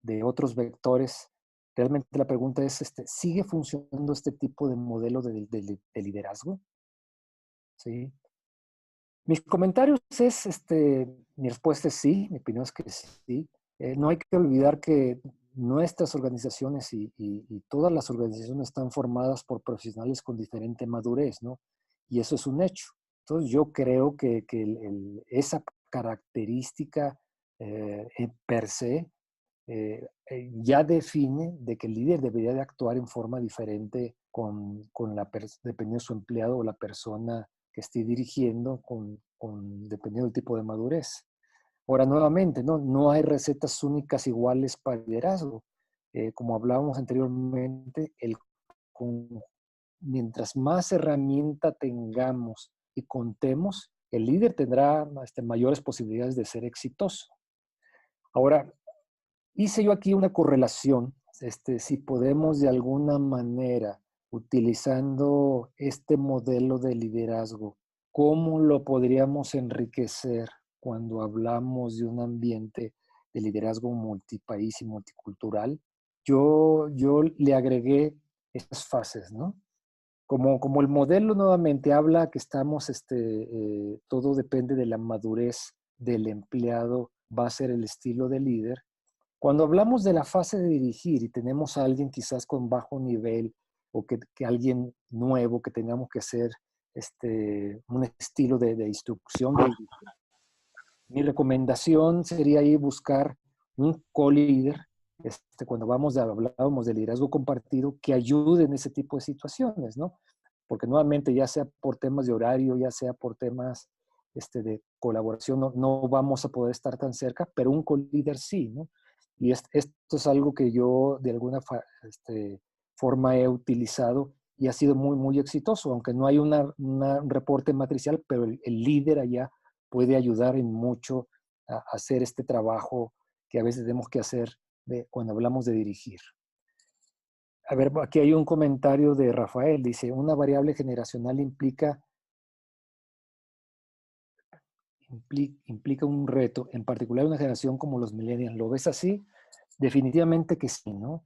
de otros vectores, realmente la pregunta es, ¿sigue funcionando este tipo de modelo de liderazgo? ¿Sí? Mis comentarios mi respuesta es sí, mi opinión es que sí. No hay que olvidar que nuestras organizaciones y todas las organizaciones están formadas por profesionales con diferente madurez, ¿no? Y eso es un hecho. Entonces yo creo que esa característica per se ya define de que el líder debería de actuar en forma diferente dependiendo de su empleado o la persona que esté dirigiendo, dependiendo del tipo de madurez. Ahora, nuevamente, no hay recetas únicas iguales para el liderazgo. Como hablábamos anteriormente, con- mientras más herramienta tengamos y contemos, el líder tendrá mayores posibilidades de ser exitoso. Ahora, hice yo aquí una correlación, si podemos de alguna manera, utilizando este modelo de liderazgo, ¿cómo lo podríamos enriquecer cuando hablamos de un ambiente de liderazgo multipaís y multicultural? Yo le agregué estas fases, ¿no? Como el modelo nuevamente habla que todo depende de la madurez del empleado, va a ser el estilo de líder. Cuando hablamos de la fase de dirigir y tenemos a alguien quizás con bajo nivel o que alguien nuevo que tengamos que hacer un estilo de instrucción, mi recomendación sería ahí buscar un co-líder, cuando hablábamos de liderazgo compartido, que ayude en ese tipo de situaciones, ¿no? Porque nuevamente, ya sea por temas de horario, ya sea por temas de colaboración, no vamos a poder estar tan cerca, pero un co-líder sí, ¿no? Y esto es algo que yo de alguna forma he utilizado y ha sido muy, muy exitoso, aunque no hay un reporte matricial, pero el líder allá puede ayudar en mucho a hacer este trabajo que a veces tenemos que hacer cuando hablamos de dirigir. A ver, aquí hay un comentario de Rafael, dice, una variable generacional implica un reto, en particular una generación como los millennials. ¿Lo ves así? Definitivamente que sí, ¿no?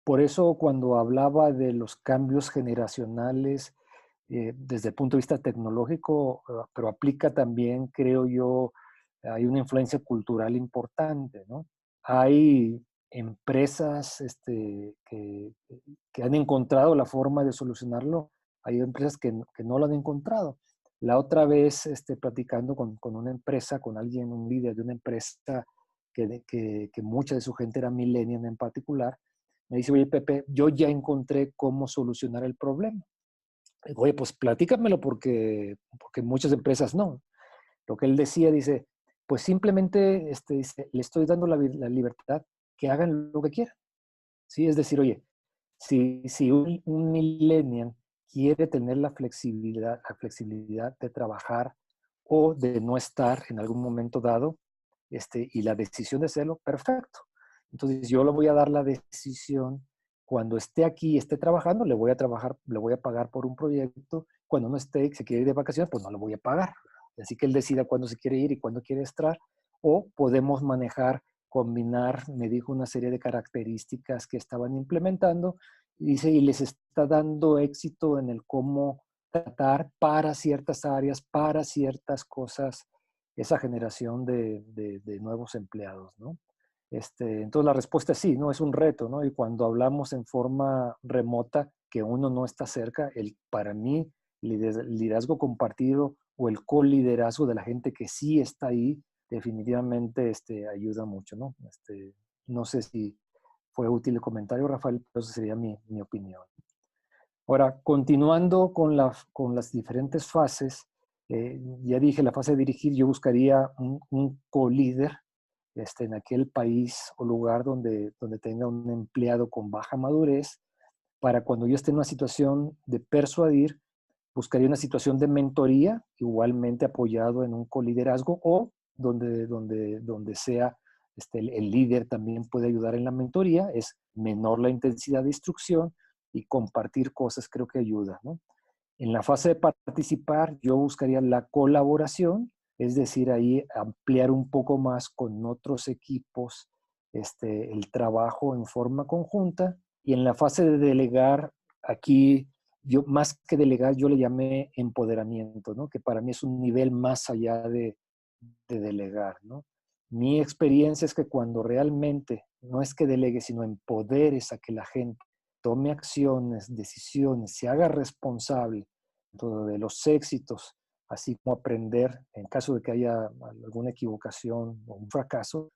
Por eso cuando hablaba de los cambios generacionales desde el punto de vista tecnológico, pero aplica también, creo yo, hay una influencia cultural importante, ¿no? Hay empresas que han encontrado la forma de solucionarlo, hay empresas que no lo han encontrado. La otra vez, platicando con una empresa, con alguien, un líder de una empresa que mucha de su gente era millennial en particular, me dice, oye, Pepe, yo ya encontré cómo solucionar el problema. Digo, oye, pues platícamelo porque muchas empresas no. Lo que él decía, dice, pues simplemente dice, le estoy dando la libertad que hagan lo que quieran. ¿Sí? Es decir, oye, si un millennial quiere tener la flexibilidad de trabajar o de no estar en algún momento dado, y la decisión de hacerlo, perfecto. Entonces yo le voy a dar la decisión cuando esté aquí, esté trabajando, le voy a pagar por un proyecto. Cuando no esté, se quiere ir de vacaciones, pues no le voy a pagar. Así que él decida cuándo se quiere ir y cuándo quiere estar. O podemos combinar, me dijo una serie de características que estaban implementando, y dice, y les está dando éxito en el cómo tratar para ciertas áreas, para ciertas cosas, esa generación de nuevos empleados, ¿no? Entonces la respuesta es sí, ¿no? Es un reto, ¿no? Y cuando hablamos en forma remota, que uno no está cerca, para mí, liderazgo compartido o el co-liderazgo de la gente que sí está ahí, definitivamente ayuda mucho, ¿no? No sé si fue útil el comentario, Rafael, pero esa sería mi opinión. Ahora, continuando con las diferentes fases, ya dije, la fase de dirigir, yo buscaría un co-líder en aquel país o lugar donde tenga un empleado con baja madurez, para cuando yo esté en una situación de persuadir, buscaría una situación de mentoría, igualmente apoyado en un coliderazgo o donde sea el líder también puede ayudar en la mentoría, es menor la intensidad de instrucción y compartir cosas creo que ayuda, ¿no? En la fase de participar, yo buscaría la colaboración, es decir, ahí ampliar un poco más con otros equipos el trabajo en forma conjunta. Y en la fase de delegar, aquí yo más que delegar, yo le llamé empoderamiento, ¿no? Que para mí es un nivel más allá de delegar, ¿no? Mi experiencia es que cuando realmente no es que delegues, sino empoderes a que la gente tome acciones, decisiones, se haga responsable todo de los éxitos, así como aprender en caso de que haya alguna equivocación o un fracaso,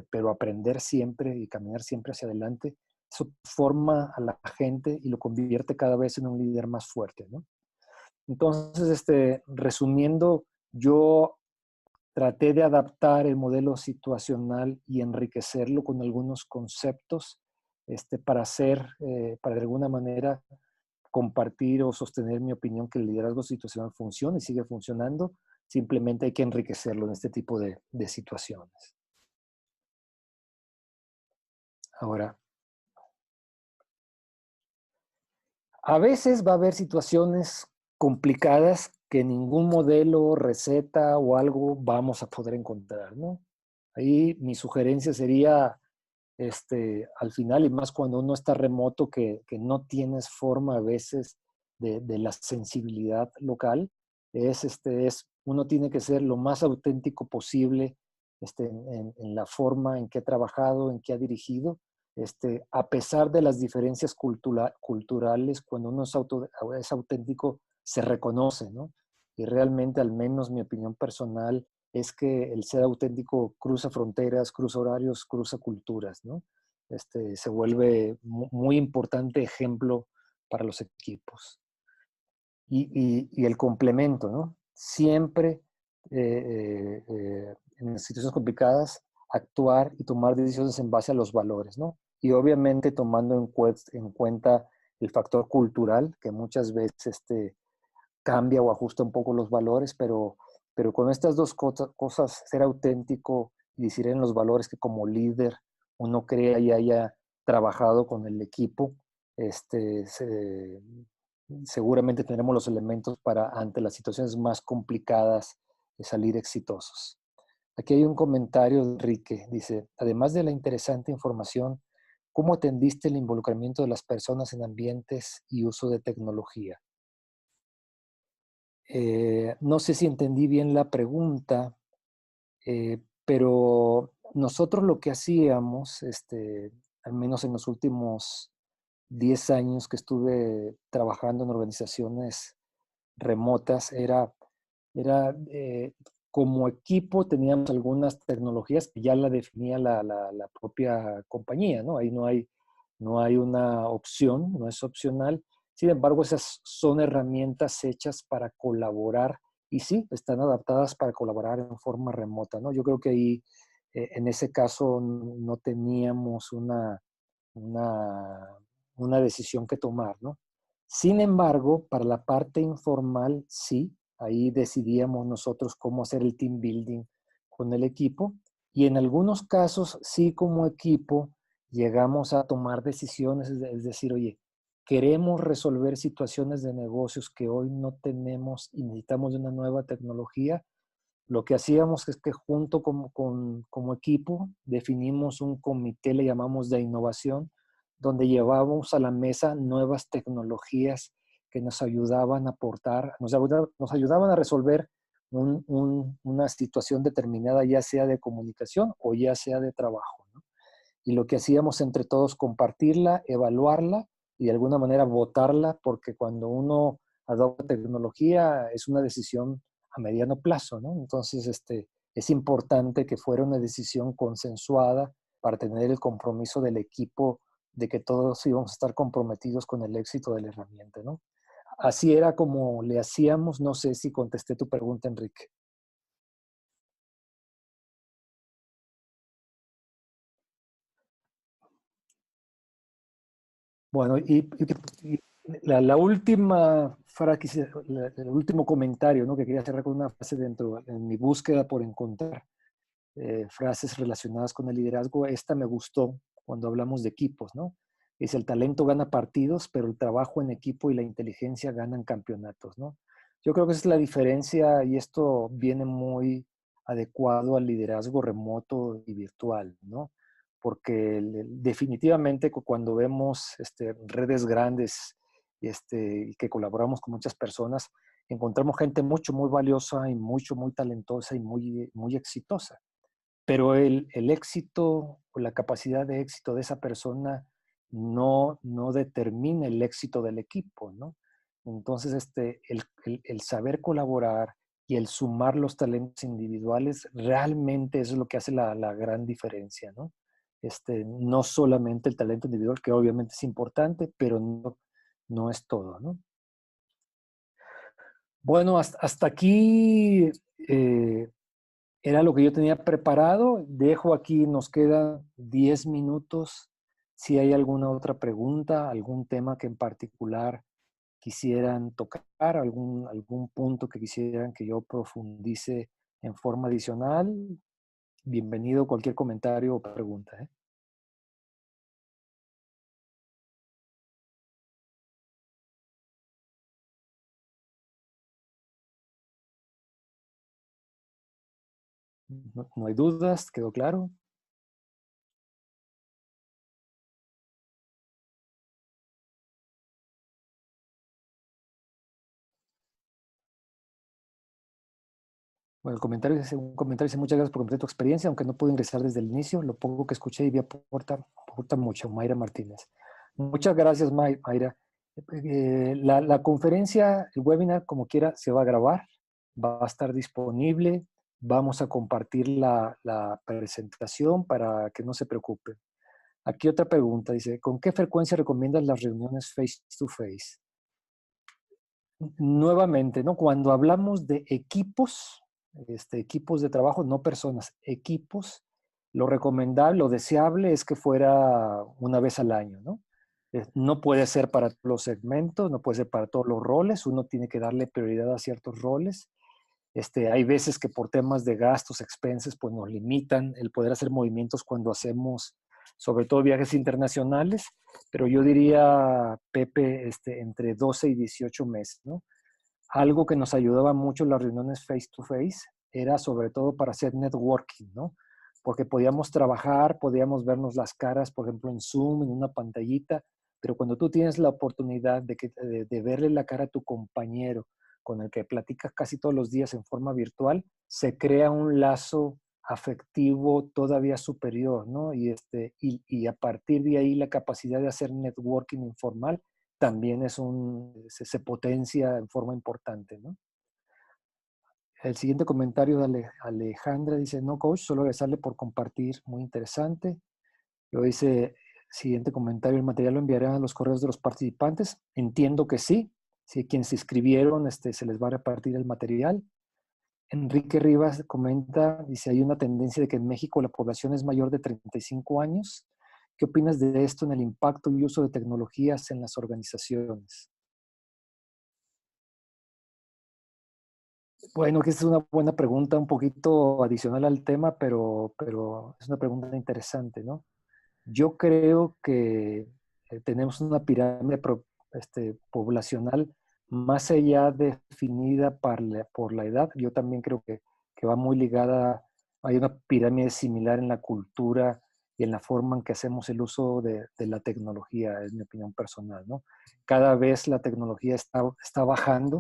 pero aprender siempre y caminar siempre hacia adelante, eso forma a la gente y lo convierte cada vez en un líder más fuerte, ¿no? Entonces, resumiendo, yo traté de adaptar el modelo situacional y enriquecerlo con algunos conceptos para hacer, para de alguna manera compartir o sostener mi opinión que el liderazgo situacional funciona y sigue funcionando. Simplemente hay que enriquecerlo en este tipo de situaciones. Ahora, a veces va a haber situaciones complicadas que ningún modelo, receta o algo vamos a poder encontrar, ¿no? Ahí mi sugerencia sería, al final, y más cuando uno está remoto, que no tienes forma a veces de la sensibilidad local, uno tiene que ser lo más auténtico posible en la forma en que ha trabajado, en que ha dirigido, a pesar de las diferencias culturales, cuando uno es auténtico, se reconoce, ¿no? Y realmente, al menos mi opinión personal, es que el ser auténtico cruza fronteras, cruza horarios, cruza culturas, ¿no? Se vuelve muy importante ejemplo para los equipos. Y el complemento, ¿no? Siempre en situaciones complicadas, actuar y tomar decisiones en base a los valores, ¿no? Y obviamente tomando en cuenta el factor cultural, que muchas veces cambia o ajusta un poco los valores, pero con estas dos cosas, ser auténtico y decir en los valores que como líder uno crea y haya trabajado con el equipo, seguramente tendremos los elementos para, ante las situaciones más complicadas, salir exitosos. Aquí hay un comentario de Enrique, dice, además de la interesante información, ¿cómo atendiste el involucramiento de las personas en ambientes y uso de tecnología? No sé si entendí bien la pregunta, pero nosotros lo que hacíamos, al menos en los últimos 10 años que estuve trabajando en organizaciones remotas, era como equipo teníamos algunas tecnologías que ya la definía la propia compañía, ¿no? Ahí no hay una opción, no es opcional. Sin embargo, esas son herramientas hechas para colaborar y sí, están adaptadas para colaborar en forma remota, ¿no? Yo creo que ahí, en ese caso, no teníamos una, una decisión que tomar, ¿no? Sin embargo, para la parte informal, sí, ahí decidíamos nosotros cómo hacer el team building con el equipo y en algunos casos, sí, como equipo, llegamos a tomar decisiones, es decir, oye, queremos resolver situaciones de negocios que hoy no tenemos y necesitamos de una nueva tecnología. Lo que hacíamos es que junto como equipo definimos un comité, le llamamos de innovación, donde llevábamos a la mesa nuevas tecnologías que nos ayudaban a aportar, nos ayudaban a resolver una situación determinada, ya sea de comunicación o ya sea de trabajo, ¿no? Y lo que hacíamos entre todos, compartirla, evaluarla y de alguna manera votarla, porque cuando uno adopta tecnología es una decisión a mediano plazo, ¿no? Entonces, es importante que fuera una decisión consensuada para tener el compromiso del equipo de que todos íbamos a estar comprometidos con el éxito de la herramienta, ¿no? Así era como le hacíamos. No sé si contesté tu pregunta, Enrique. Bueno, y la última frase, el último comentario, ¿no? Que quería cerrar con una frase dentro, en mi búsqueda por encontrar frases relacionadas con el liderazgo. Esta me gustó cuando hablamos de equipos, ¿no? Es el talento gana partidos, pero el trabajo en equipo y la inteligencia ganan campeonatos, ¿no? Yo creo que esa es la diferencia y esto viene muy adecuado al liderazgo remoto y virtual, ¿no? Porque definitivamente cuando vemos redes grandes y que colaboramos con muchas personas, encontramos gente mucho, muy valiosa y mucho, muy talentosa y muy, muy exitosa. pero el éxito o la capacidad de éxito de esa persona no determina el éxito del equipo, ¿no? Entonces, el saber colaborar y el sumar los talentos individuales, realmente eso es lo que hace la gran diferencia, ¿no? No solamente el talento individual, que obviamente es importante, pero no es todo, ¿no? Bueno, hasta aquí era lo que yo tenía preparado. Dejo aquí, nos quedan 10 minutos. Si hay alguna otra pregunta, algún tema que en particular quisieran tocar, algún punto que quisieran que yo profundice en forma adicional, bienvenido cualquier comentario o pregunta, ¿eh? No hay dudas, quedó claro. Bueno, un comentario dice, muchas gracias por compartir tu experiencia, aunque no pude ingresar desde el inicio, lo poco que escuché y vi aporta mucho, Mayra Martínez. Muchas gracias, Mayra. La conferencia, el webinar, como quiera, se va a grabar, va a estar disponible, vamos a compartir la presentación para que no se preocupen. Aquí otra pregunta, dice, ¿con qué frecuencia recomiendas las reuniones face to face? Nuevamente, ¿no? Cuando hablamos de equipos, equipos de trabajo, no personas, equipos, lo recomendable, lo deseable es que fuera una vez al año, ¿no? No puede ser para todos los segmentos, no puede ser para todos los roles, uno tiene que darle prioridad a ciertos roles. Hay veces que por temas de gastos, expenses, pues nos limitan el poder hacer movimientos cuando hacemos, sobre todo viajes internacionales, pero yo diría, Pepe, entre 12 y 18 meses, ¿no? Algo que nos ayudaba mucho en las reuniones face to face era sobre todo para hacer networking, ¿no? Porque podíamos trabajar, podíamos vernos las caras, por ejemplo, en Zoom, en una pantallita, pero cuando tú tienes la oportunidad de verle la cara a tu compañero con el que platicas casi todos los días en forma virtual, se crea un lazo afectivo todavía superior, ¿no? Y a partir de ahí la capacidad de hacer networking informal también se potencia en forma importante, ¿no? El siguiente comentario de Alejandra dice, no, coach, solo agradecerle por compartir, muy interesante. Luego dice, siguiente comentario, ¿el material lo enviarán a los correos de los participantes? Entiendo que sí. Si quienes se inscribieron, se les va a repartir el material. Enrique Rivas comenta, dice, hay una tendencia de que en México la población es mayor de 35 años. ¿Qué opinas de esto en el impacto y uso de tecnologías en las organizaciones? Bueno, que esta es una buena pregunta, un poquito adicional al tema, pero es una pregunta interesante, ¿no? Yo creo que tenemos una pirámide poblacional más allá definida por la edad. Yo también creo que va muy ligada, hay una pirámide similar en la cultura y en la forma en que hacemos el uso de la tecnología, es mi opinión personal, ¿no? Cada vez la tecnología está bajando,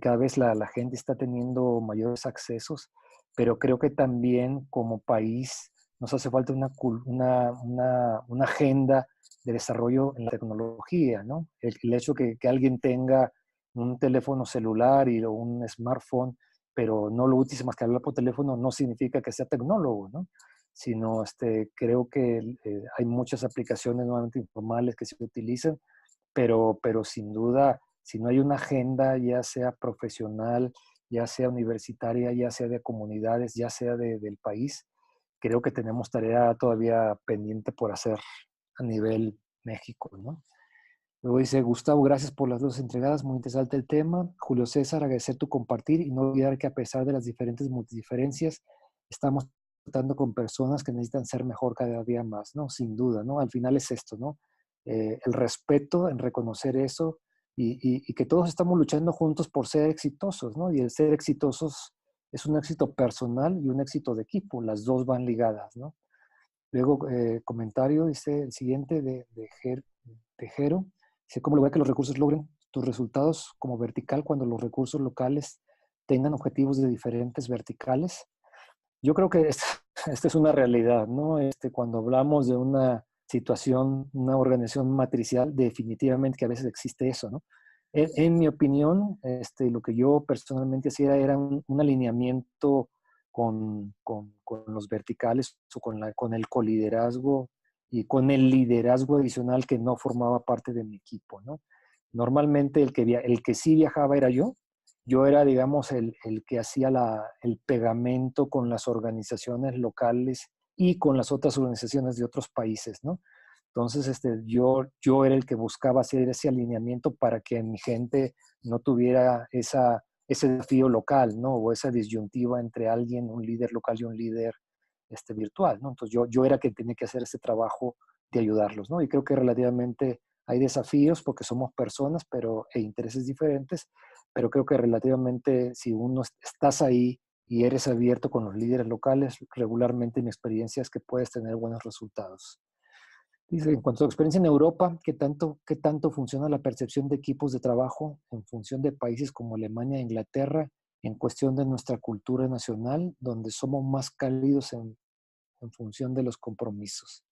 cada vez la gente está teniendo mayores accesos, pero creo que también como país nos hace falta una agenda de desarrollo en la tecnología, ¿no? El hecho que alguien tenga un teléfono celular o un smartphone, pero no lo utilice más que hablar por teléfono, no significa que sea tecnólogo, ¿no? Sino creo que hay muchas aplicaciones nuevamente informales que se utilizan, pero sin duda, si no hay una agenda, ya sea profesional, ya sea universitaria, ya sea de comunidades, ya sea del país, creo que tenemos tarea todavía pendiente por hacer a nivel México, ¿no? Luego dice, Gustavo, gracias por las dos entregadas, muy interesante el tema. Julio César, agradecer tu compartir y no olvidar que a pesar de las diferentes multidiferencias, estamos tratando con personas que necesitan ser mejor cada día más, ¿no? Sin duda, ¿no? Al final es esto, ¿no? El respeto en reconocer eso y que todos estamos luchando juntos por ser exitosos, ¿no? Y el ser exitosos es un éxito personal y un éxito de equipo, las dos van ligadas, ¿no? Luego, comentario, dice el siguiente de Jero, dice, ¿cómo lograr que los recursos logren tus resultados como vertical cuando los recursos locales tengan objetivos de diferentes verticales? Yo creo que esta es una realidad, ¿no? Cuando hablamos de una situación, una organización matricial, definitivamente que a veces existe eso, ¿no? En mi opinión, lo que yo personalmente hacía era un alineamiento con los verticales o con el coliderazgo y con el liderazgo adicional que no formaba parte de mi equipo, ¿no? Normalmente el que sí viajaba era yo. Yo era, digamos, el que hacía el pegamento con las organizaciones locales y con las otras organizaciones de otros países, ¿no? Entonces, yo era el que buscaba hacer ese alineamiento para que mi gente no tuviera ese desafío local, ¿no? O esa disyuntiva entre alguien, un líder local y un líder virtual, ¿no? Entonces, yo era quien tenía que hacer ese trabajo de ayudarlos, ¿no? Y creo que relativamente hay desafíos porque somos personas e intereses diferentes, pero creo que relativamente si uno estás ahí y eres abierto con los líderes locales, regularmente mi experiencia es que puedes tener buenos resultados. Dice, en cuanto a tu experiencia en Europa, qué tanto funciona la percepción de equipos de trabajo en función de países como Alemania e Inglaterra en cuestión de nuestra cultura nacional, donde somos más cálidos en función de los compromisos?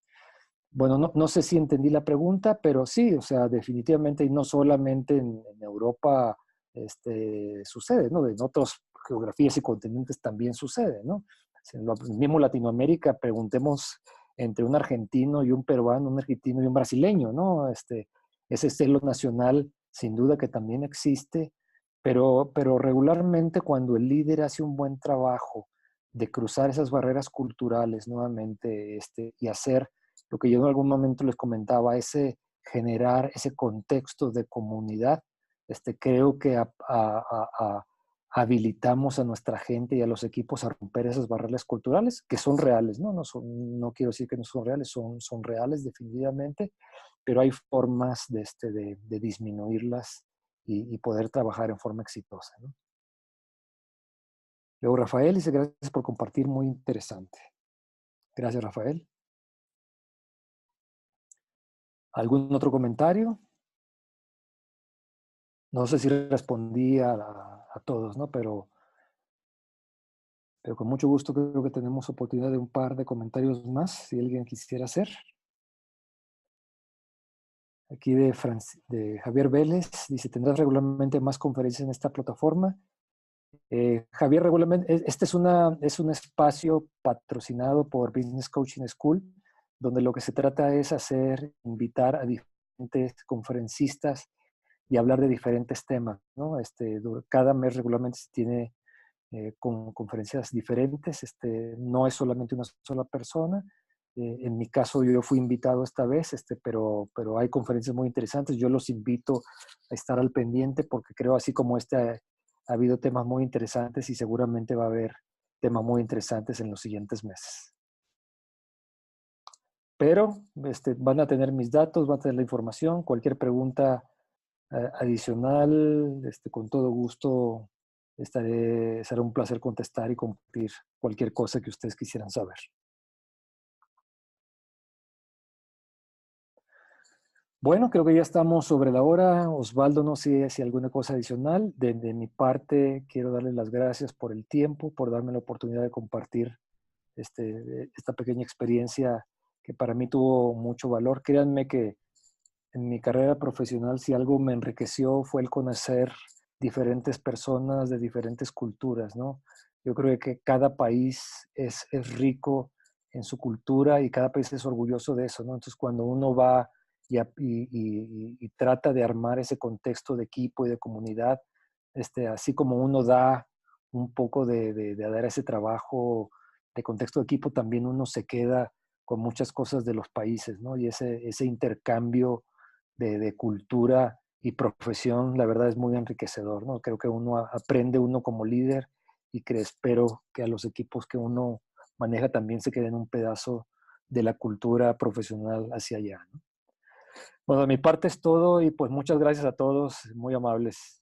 Bueno, no sé si entendí la pregunta, pero sí, o sea, definitivamente, y no solamente en Europa sucede, ¿no? En otras geografías y continentes también sucede, ¿no? En lo mismo Latinoamérica, preguntemos entre un argentino y un peruano, un argentino y un brasileño, ¿no? Ese celo nacional, sin duda que también existe, pero regularmente cuando el líder hace un buen trabajo de cruzar esas barreras culturales nuevamente y hacer lo que yo en algún momento les comentaba, generar ese contexto de comunidad, creo que habilitamos a nuestra gente y a los equipos a romper esas barreras culturales que son reales, ¿no? No quiero decir que no son reales, son reales definitivamente, pero hay formas de disminuirlas y poder trabajar en forma exitosa, ¿no? Luego Rafael dice, gracias por compartir, muy interesante. Gracias, Rafael. ¿Algún otro comentario? No sé si respondí a todos, ¿no? Pero con mucho gusto creo que tenemos oportunidad de un par de comentarios más, si alguien quisiera hacer. Aquí de Javier Vélez, dice, ¿tendrás regularmente más conferencias en esta plataforma? Javier, regularmente, es un espacio patrocinado por Business Coaching School, donde lo que se trata es invitar a diferentes conferencistas y hablar de diferentes temas, ¿no? Cada mes regularmente se tiene con conferencias diferentes, no es solamente una sola persona. En mi caso yo fui invitado esta vez, pero hay conferencias muy interesantes. Yo los invito a estar al pendiente porque creo así como ha habido temas muy interesantes y seguramente va a haber temas muy interesantes en los siguientes meses. Pero van a tener mis datos, van a tener la información, cualquier pregunta adicional, con todo gusto será un placer contestar y compartir cualquier cosa que ustedes quisieran saber. Bueno, creo que ya estamos sobre la hora. Osvaldo, no sé si hay alguna cosa adicional. De mi parte, quiero darles las gracias por el tiempo, por darme la oportunidad de compartir esta pequeña experiencia que para mí tuvo mucho valor. Créanme que en mi carrera profesional, si algo me enriqueció fue el conocer diferentes personas de diferentes culturas, ¿no? Yo creo que cada país es rico en su cultura y cada país es orgulloso de eso, ¿no? Entonces, cuando uno va y trata de armar ese contexto de equipo y de comunidad, así como uno da un poco de dar ese trabajo de contexto de equipo, también uno se queda con muchas cosas de los países, ¿no? Y ese intercambio de cultura y profesión, la verdad es muy enriquecedor, ¿no? Creo que aprende uno como líder y que espero que a los equipos que uno maneja también se queden un pedazo de la cultura profesional hacia allá, ¿no? Bueno, de mi parte es todo y pues muchas gracias a todos, muy amables.